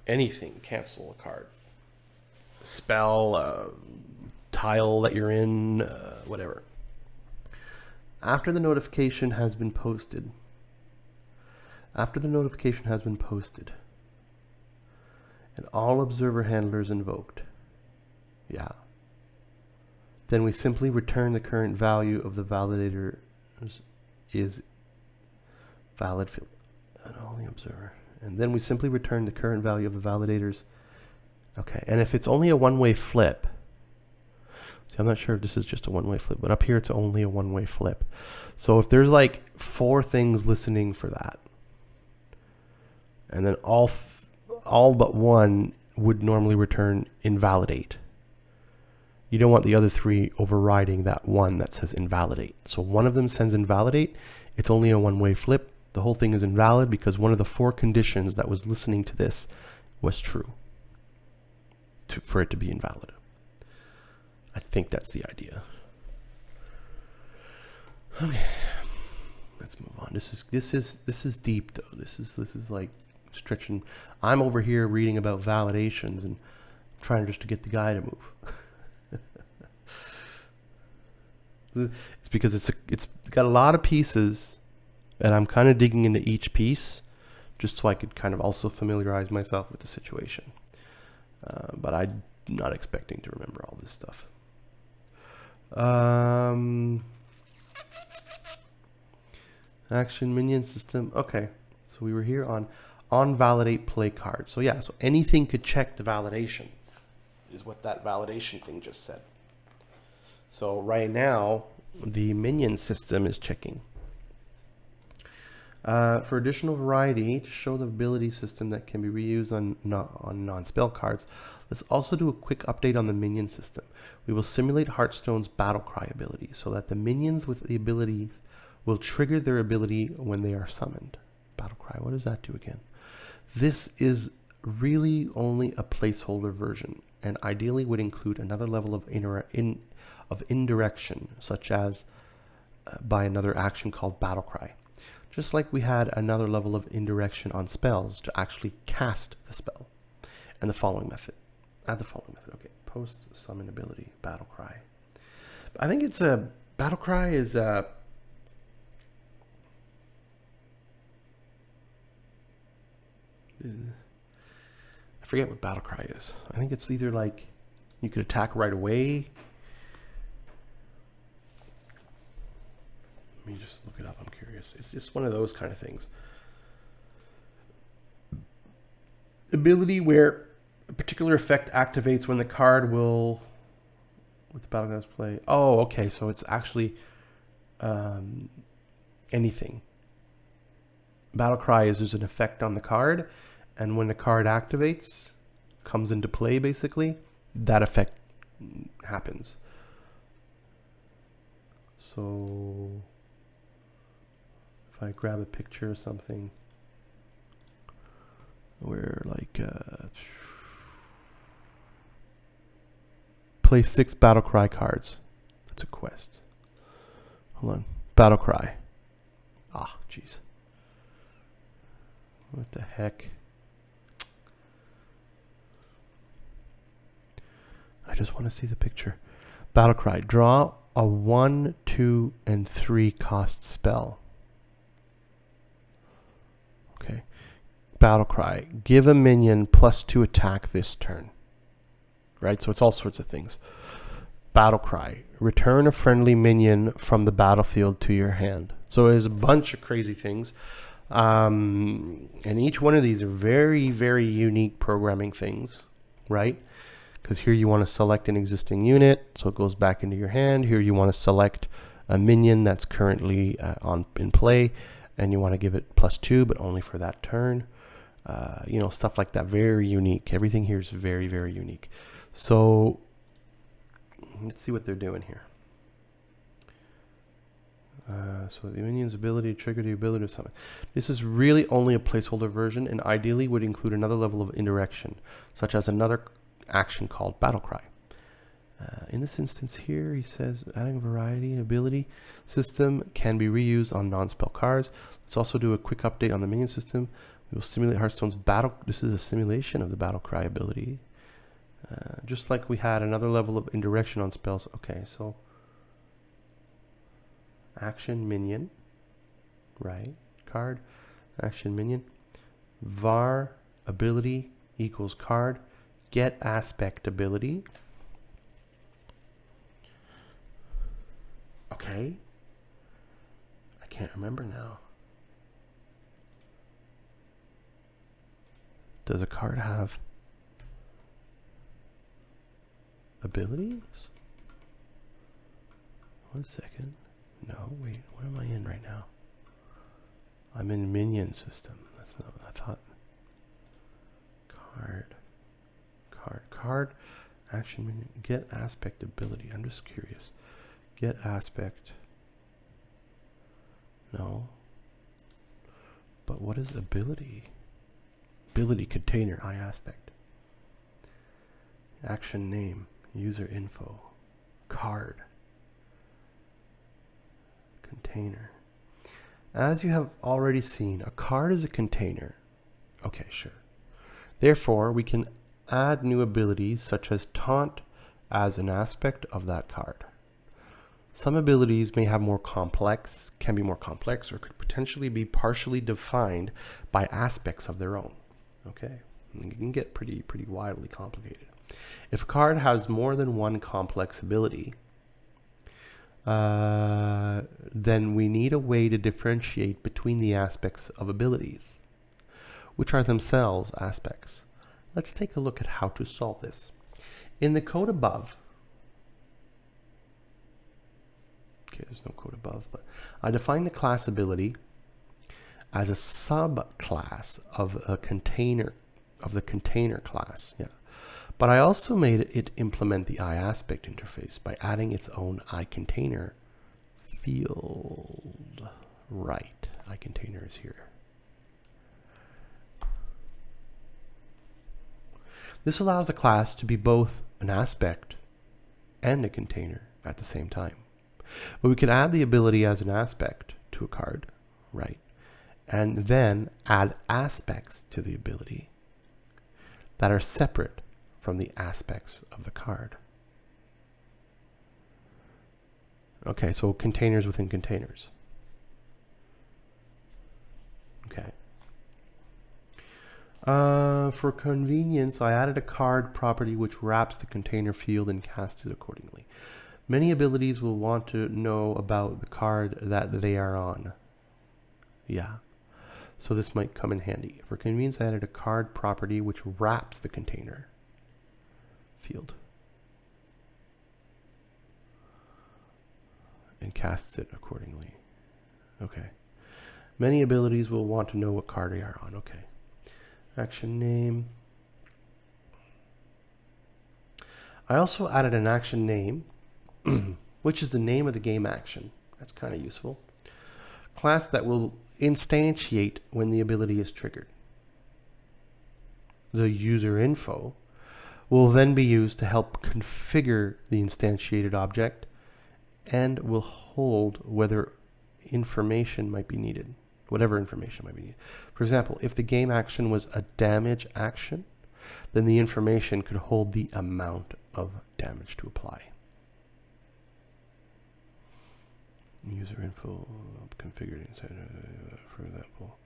anything cancel a card. Spell, tile that you're in, whatever. After the notification has been posted, and all observer handlers invoked, yeah, then we simply return the current value of the validator is valid field and only observer, and then we simply return the current value of the validators. Okay, and if it's only a one-way flip, see, I'm not sure if this is just a one-way flip, but up here it's only a one-way flip. So if there's like 4 things listening for that, and then all but one would normally return invalidate. You don't want the other 3 overriding that one that says invalidate. So one of them sends invalidate. It's only a one-way flip. The whole thing is invalid because one of the 4 conditions that was listening to this was true for it to be invalid. I think that's the idea. Okay, let's move on. This is deep though. This is like stretching. I'm over here reading about validations and trying just to get the guy to move. It's because it's got a lot of pieces, and I'm kind of digging into each piece just so I could kind of also familiarize myself with the situation. But I'm not expecting to remember all this stuff. Action minion system. Okay, so we were here on validate play card. So yeah, so anything could check the validation is what that validation thing just said. So right now the minion system is checking. For additional variety, to show the ability system that can be reused on non-spell cards, let's also do a quick update on the minion system. We will simulate Hearthstone's Battlecry ability so that the minions with the abilities will trigger their ability when they are summoned. Battlecry, what does that do again? This is really only a placeholder version and ideally would include another level of indirection, such as by another action called Battlecry. Just like we had another level of indirection on spells to actually cast the spell. And the following method. Add the following method. Okay. Post summon ability. Battlecry. I think it's a... Battlecry is a... I forget what Battlecry is. I think it's either like you could attack right away. Let me just look it up. I'm curious. It's just one of those kind of things. Ability where a particular effect activates when the card will... With the Battlecry play. Oh, okay. So it's actually anything. Battle cry is there's an effect on the card, and when the card activates, comes into play basically, that effect happens. So if I grab a picture or something where like play 6 battle cry cards. That's a quest. Hold on. Battle cry. Ah, jeez. What the heck? I just want to see the picture. Battle cry. Draw a 1, 2, and 3 cost spell. Okay. Battle cry. Give a minion +2 attack this turn. Right? So it's all sorts of things. Battle cry. Return a friendly minion from the battlefield to your hand. So there's a bunch of crazy things. And each one of these are very, very unique programming things, right? Because here you want to select an existing unit, so it goes back into your hand. Here you want to select a minion that's currently in play, and you want to give it +2, but only for that turn. You know, stuff like that. Very unique. Everything here is very, very unique. So let's see what they're doing here. So the minion's ability to trigger the ability to summon. This is really only a placeholder version, and ideally would include another level of indirection, such as another action called battle cry. In this instance here, he says adding a variety ability system can be reused on non-spell cards. Let's also do a quick update on the minion system. We will simulate Hearthstone's battle. This is a simulation of the battle cry ability. Just like we had another level of indirection on spells. Okay, so action minion, right? Card, action minion, var ability equals card, get aspect ability. Okay, I can't remember now. Does a card have abilities? 1 second. No, wait, what am I in right now? I'm in minion system. That's not what I thought. Card, action minion, get aspect ability. I'm just curious. Get aspect. No. But what is ability? Ability container, I aspect. Action name, user info, card. Container. As you have already seen, a card is a container. Okay, sure. Therefore, we can add new abilities such as taunt as an aspect of that card. Some abilities may have can be more complex, or could potentially be partially defined by aspects of their own. Okay, and it can get pretty wildly complicated. If a card has more than one complex ability, then we need a way to differentiate between the aspects of abilities, which are themselves aspects. Let's take a look at how to solve this. In the code above, okay, there's no code above, but I define the class ability as a subclass of a container, of the container class. Yeah. But I also made it implement the iAspect interface by adding its own iContainer field. Right, iContainer is here. This allows the class to be both an aspect and a container at the same time. But we can add the ability as an aspect to a card, right? And then add aspects to the ability that are separate from the aspects of the card. Okay, so containers within containers. Okay. For convenience, I added a card property which wraps the container field and casts it accordingly. Many abilities will want to know about the card that they are on. Yeah. So this might come in handy. For convenience, I added a card property which wraps the container field. and casts it accordingly. Okay. Many abilities will want to know what card they are on. Okay. Action name. I also added an action name, which is the name of the game action. That's kind of useful. Class that will instantiate when the ability is triggered. The user info will then be used to help configure the instantiated object and will hold whether information might be needed, whatever information might be needed. For example, if the game action was a damage action, then the information could hold the amount of damage to apply. User info configured inside, for example.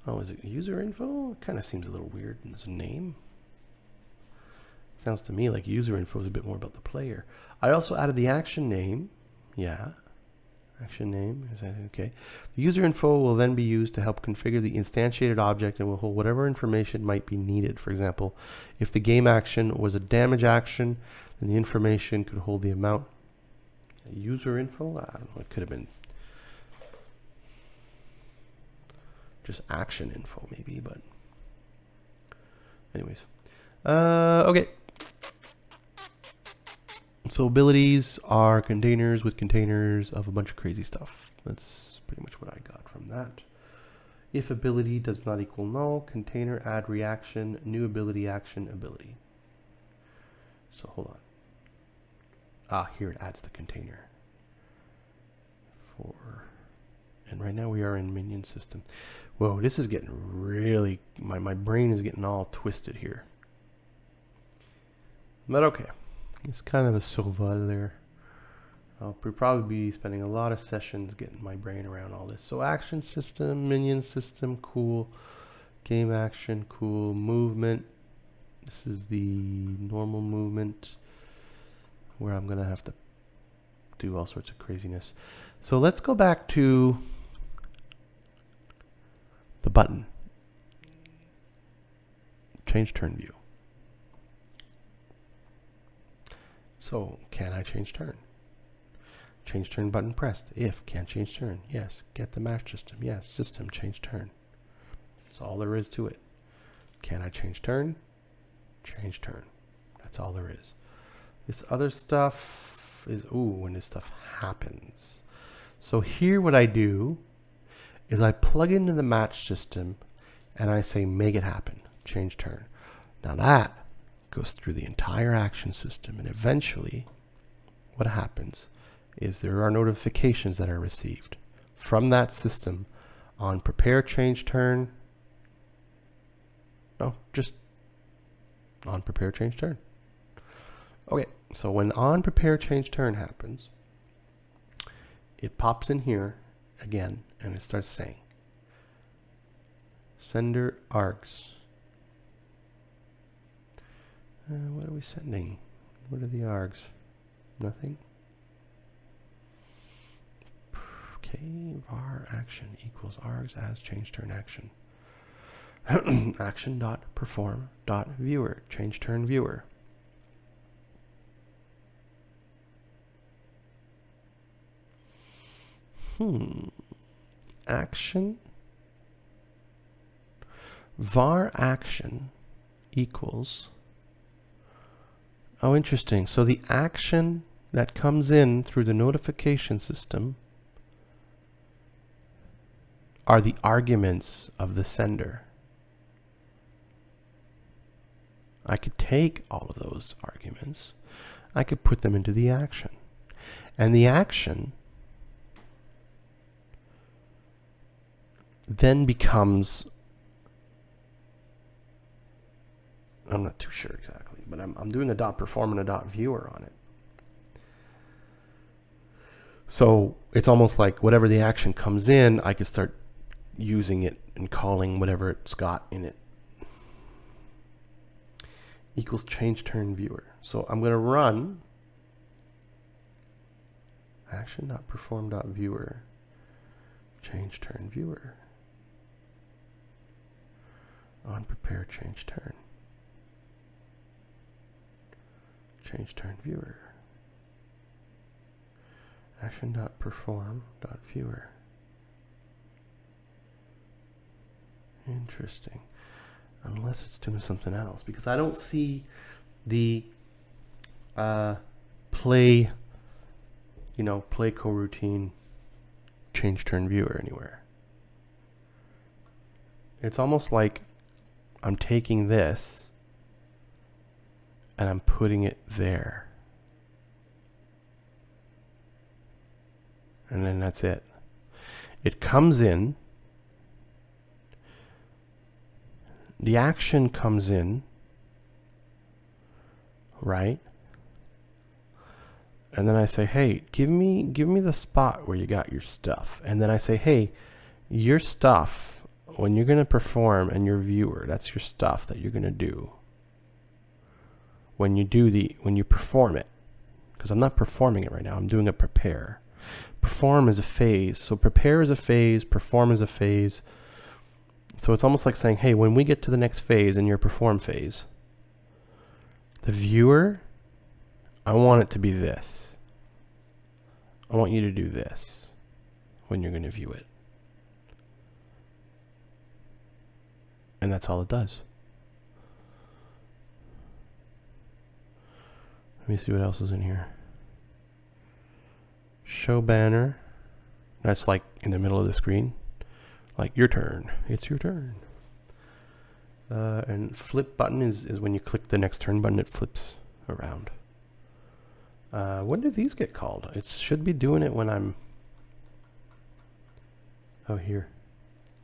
Oh, is it user info? It kind of seems a little weird as a name. Sounds to me like user info is a bit more about the player. I also added the action name. Yeah. Action name. Is that okay? The user info will then be used to help configure the instantiated object and will hold whatever information might be needed. For example, if the game action was a damage action, then the information could hold the amount. User info? I don't know. It could have been just action info maybe, but anyways. Okay. So abilities are containers with containers of a bunch of crazy stuff. That's pretty much what I got from that. If ability does not equal null, container add reaction, new ability action ability. So hold on. Here it adds the container. And right now we are in minion system. Whoa, this is getting really, my brain is getting all twisted here. But okay. It's kind of a survol there. I'll probably be spending a lot of sessions getting my brain around all this. So action system, minion system, cool. Game action, cool. Movement. This is the normal movement where I'm going to have to do all sorts of craziness. So let's go back to the button. Change turn view. So, can I change turn? Change turn button pressed. If, can't change turn. Yes. Get the match system. Yes. System, change turn. That's all there is to it. Can I change turn? Change turn. That's all there is. This other stuff is, when this stuff happens. So here what I do is I plug into the match system and I say, make it happen. Change turn. Now that goes through the entire action system, and eventually what happens is there are notifications that are received from that system on prepare change turn. No, just on prepare change turn. Okay, so when on prepare change turn happens, it pops in here again and it starts saying sender args. What are we sending? What are the args? Nothing? Okay, var action equals args as change turn action. Action.perform.viewer, change turn viewer. Action. Var action equals. Oh, interesting. So the action that comes in through the notification system are the arguments of the sender. I could take all of those arguments. I could put them into the action. And the action then becomes, I'm not too sure exactly, but I'm doing a .perform and a .viewer on it. So it's almost like whatever the action comes in, I could start using it and calling whatever it's got in it. Equals change turn viewer. So I'm going to run action.perform.viewer change turn viewer on prepare change turn. Change turn viewer. Action.perform.viewer. Interesting. Unless it's doing something else, because I don't see the play coroutine change turn viewer anywhere. It's almost like I'm taking this and I'm putting it there. And then that's it. It comes in. The action comes in, right? And then I say, hey, give me the spot where you got your stuff. And then I say, hey, your stuff, when you're going to perform and your viewer, that's your stuff that you're going to do. When you perform it, because I'm not performing it right now, I'm doing a prepare. Perform is a phase. So prepare is a phase, perform is a phase. So it's almost like saying, hey, when we get to the next phase in your perform phase, the viewer, I want it to be this. I want you to do this when you're going to view it. And that's all it does. Let me see what else is in here. Show banner. That's like in the middle of the screen. Like your turn. It's your turn. And flip button is when you click the next turn button, it flips around. When do these get called? It should be doing it when I'm... Oh, here.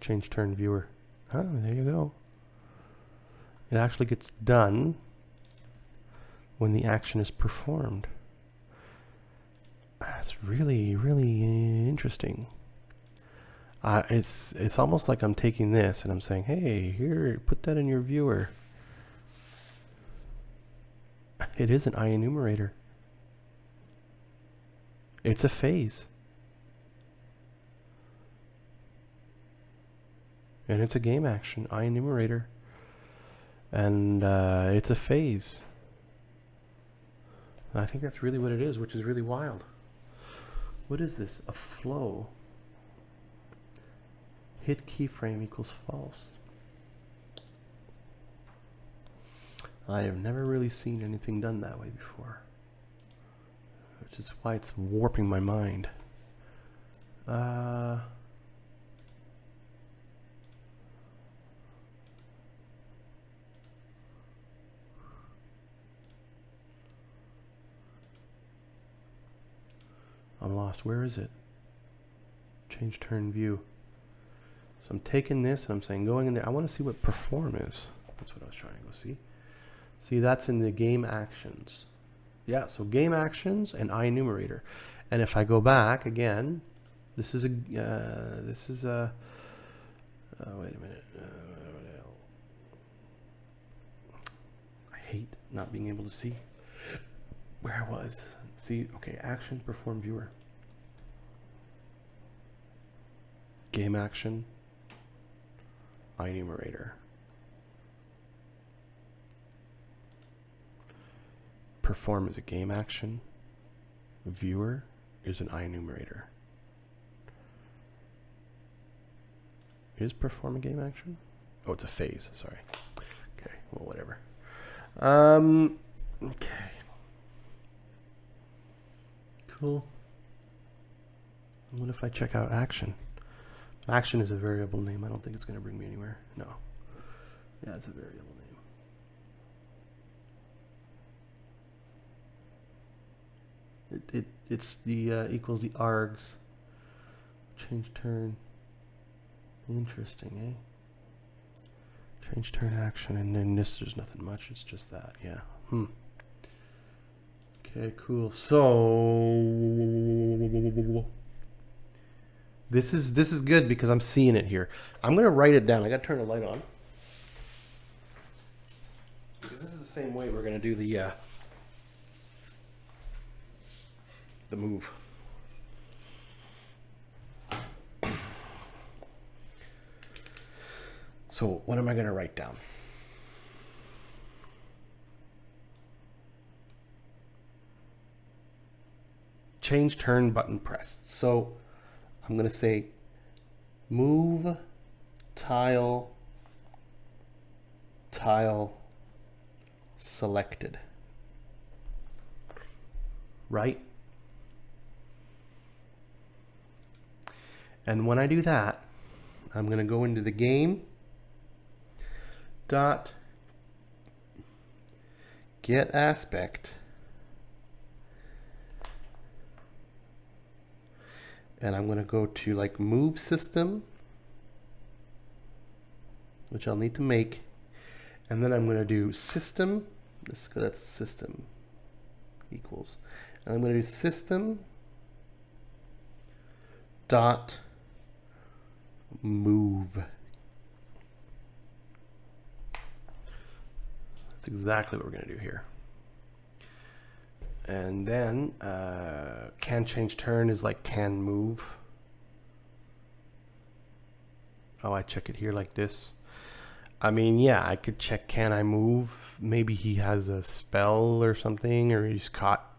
Change turn viewer. Oh, there you go. It actually gets done when the action is performed. That's really, really interesting. It's almost like I'm taking this and I'm saying, hey, here, put that in your viewer. It is an IEnumerator. It's a phase. And it's a game action, IEnumerator. And it's a phase. I think that's really what it is, which is really wild. What is this? A flow. Hit keyframe equals false. I have never really seen anything done that way before, which is why it's warping my mind. I'm lost. Where is it? Change turn view. So I'm taking this and I'm saying going in there. I want to see what perform is. That's what I was trying to go see. See, that's in the game actions. Yeah, so game actions and IEnumerator. And if I go back again, this is a wait a minute. I hate not being able to see where I was. See, okay, action, perform, viewer. Game action, IEnumerator. Perform is a game action. Viewer is an IEnumerator. Is perform a game action? Oh, it's a phase, sorry. Okay, well, whatever. Okay. Cool. What if I check out action? Action is a variable name. I don't think it's going to bring me anywhere. No. Yeah, it's a variable name. It's the equals the args. Change turn. Interesting, eh? Change turn action, and then this there's nothing much. It's just that, yeah. Okay, cool. So this is good because I'm seeing it here. I'm gonna write it down. I gotta turn the light on because this is the same way we're gonna do the move. So what am I gonna write down? change turn button pressed. So I'm going to say move tile selected, right? And when I do that, I'm going to go into the game dot get aspect, and I'm going to go to like move system, which I'll need to make, and then I'm going to do system, that's system equals, and I'm going to do system dot move. That's exactly what we're going to do here. And then can change turn is like can move. Oh, I check it here like this. I mean, yeah, I could check can I move. Maybe he has a spell or something, or he's caught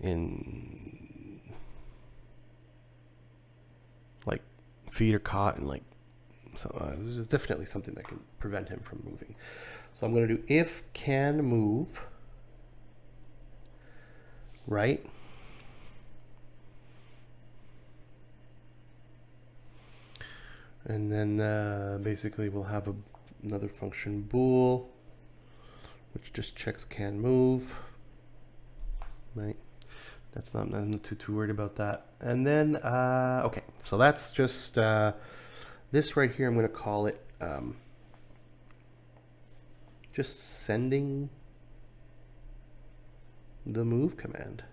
in like feet are caught and like so there's definitely something that can prevent him from moving. So I'm going to do if can move, right? And then basically we'll have another function bool, which just checks can move, right? That's not, I'm not too worried about that. And then, okay, so that's just this right here. I'm going to call it just sending the move command.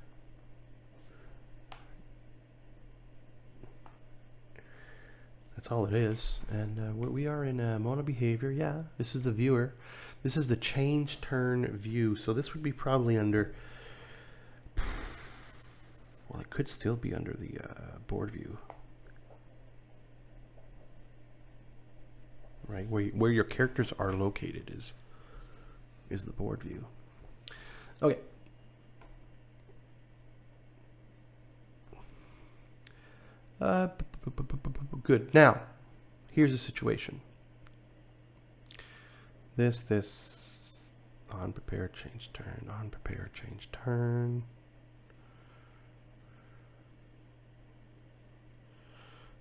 That's all it is. And we are in mono behavior. Yeah, this is the viewer. This is the change turn view. So this would be probably under, well, it could still be under the board view. Right, where your characters are located is the board view. Okay. Good. Now, here's the situation. This on prepare change turn, on prepare change turn.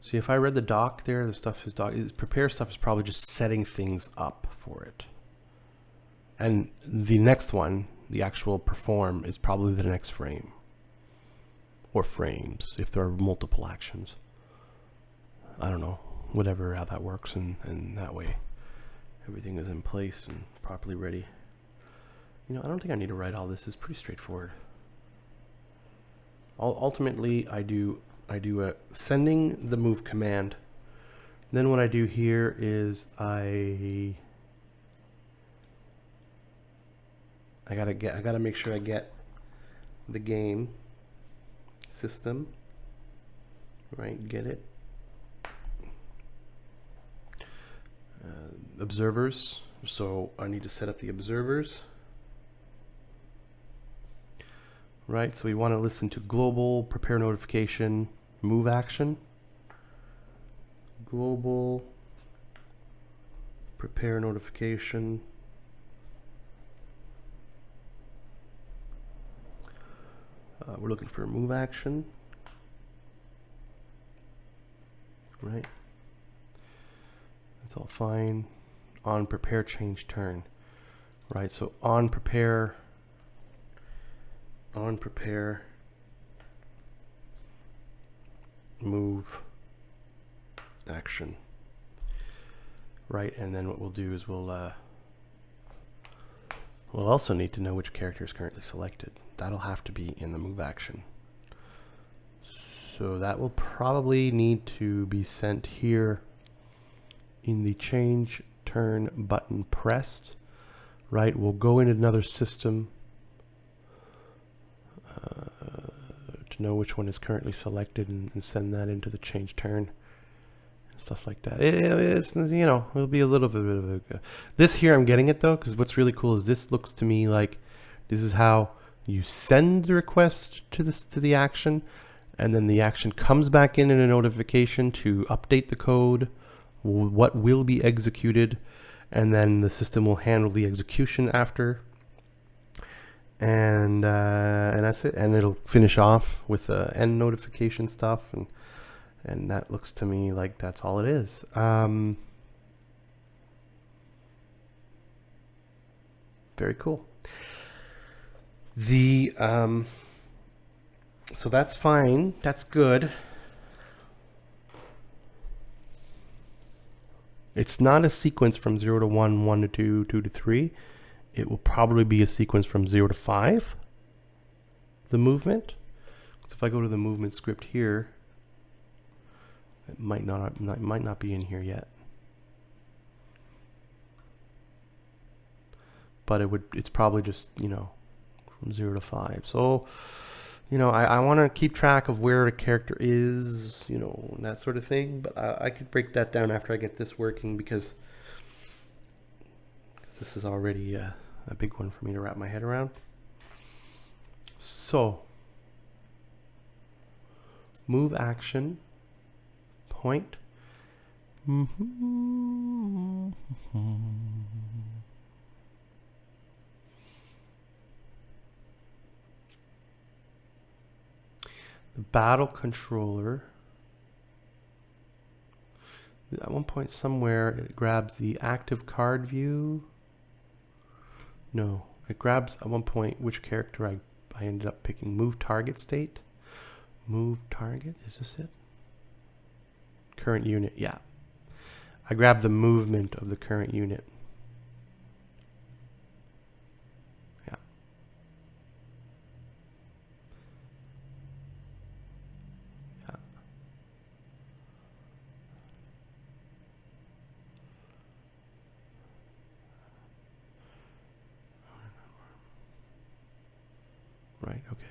See, if I read the doc there, the stuff is doc. Prepare stuff is probably just setting things up for it. And the next one, the actual perform, is probably the next frame. Or frames, if there are multiple actions. I don't know, whatever, how that works, and that way everything is in place and properly ready. You know, I don't think I need to write all this. It's pretty straightforward. Ultimately, I do a sending the move command. Then what I do here is I gotta make sure I get the game system, right? Get it. Observers. So I need to set up the observers. Right, so we want to listen to global prepare notification move action. Global prepare notification. We're looking for a move action. Right. That's all fine. On prepare change turn. Right, so on prepare move action, right? And then what we'll do is we'll also need to know which character is currently selected. That'll have to be in the move action. So that will probably need to be sent here in the change turn button pressed, right? We'll go into another system to know which one is currently selected and send that into the change turn and stuff like that. It's, you know, it'll be a little bit of a this here. I'm getting it though, because what's really cool is this looks to me like this is how You send the request to the action, and then the action comes back in a notification to update the code, what will be executed, and then the system will handle the execution after. And that's it. And it'll finish off with the end notification stuff, and that looks to me like that's all it is. Very cool. So that's fine. That's good. It's not a sequence from 0 to 1, 1 to 2, 2 to 3. It will probably be a sequence from 0 to 5, the movement. So if I go to the movement script here, it might not be in here yet. But it's probably just, from 0 to 5. So, I want to keep track of where the character is, and that sort of thing. But I could break that down after I get this working, because this is already a big one for me to wrap my head around. So, move action, point. The battle controller, at one point somewhere, it grabs the active card view. No, it grabs at one point which character I ended up picking. Move target state. Move target, is this it? Current unit, yeah. I grabbed the movement of the current unit. Yeah. Yeah. Right, okay.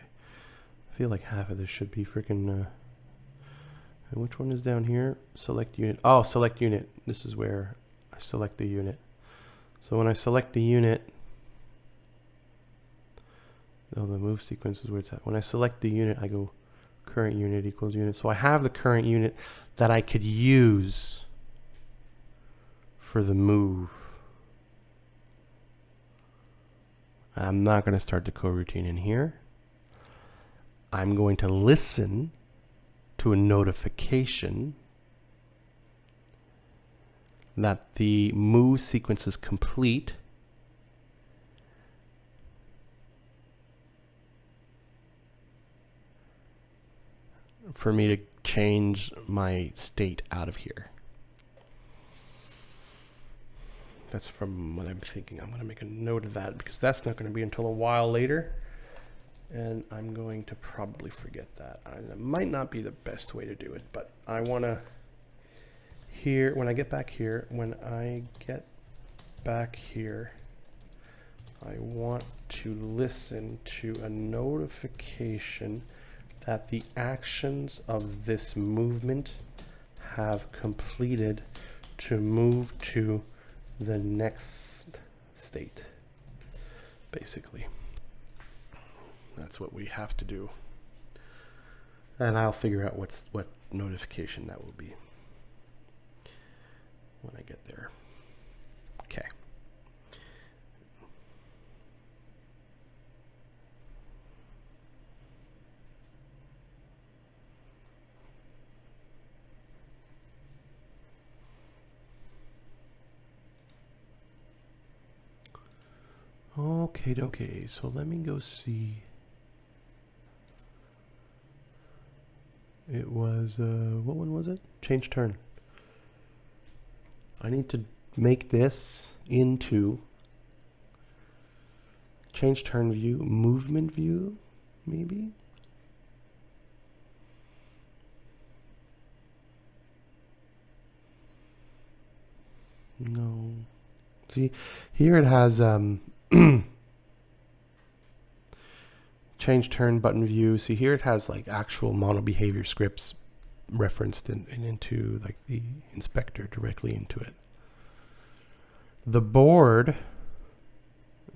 I feel like half of this should be freaking... and which one is down here? Select unit. Oh, select unit. This is where I select the unit. So when I select the unit... Oh, the move sequence is where it's at. When I select the unit, I go current unit equals unit. So I have the current unit that I could use for the move. I'm not going to start the coroutine in here. I'm going to listen to a notification that the move sequence is complete. For me to change my state out of here. That's from what I'm thinking. I'm going to make a note of that, because that's not going to be until a while later. And I'm going to probably forget that. It might not be the best way to do it, but I want to here, when I get back here, I want to listen to a notification that the actions of this movement have completed to move to the next state, basically. That's what we have to do. And I'll figure out what notification that will be when I get there. Okay. Okay, so let me go see. It was, what one was it? Change turn. I need to make this into change turn view, movement view, maybe? No. See, here it has change turn button view. See, here it has like actual mono behavior scripts referenced into like the inspector directly into it. The board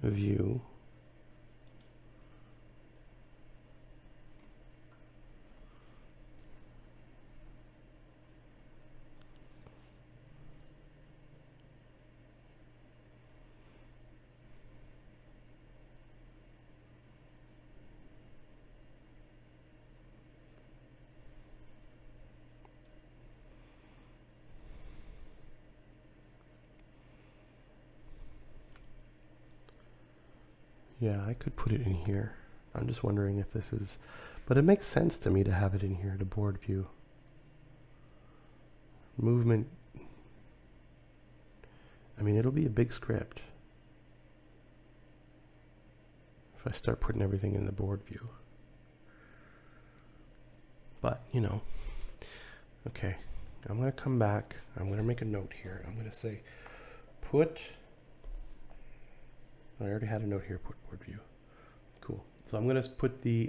view Yeah, I could put it in here. I'm just wondering if this is, but it makes sense to me to have it in here, the board view. Movement. I mean, it'll be a big script if I start putting everything in the board view. But, you know, okay, I'm going to come back. I'm going to make a note here. I'm going to say put, I already had a note here, put board view. Cool. So I'm going to put the,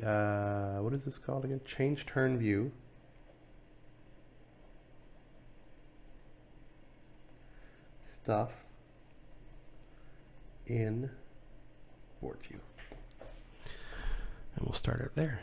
what is this called again? Change turn view. Stuff in board view. And we'll start out there.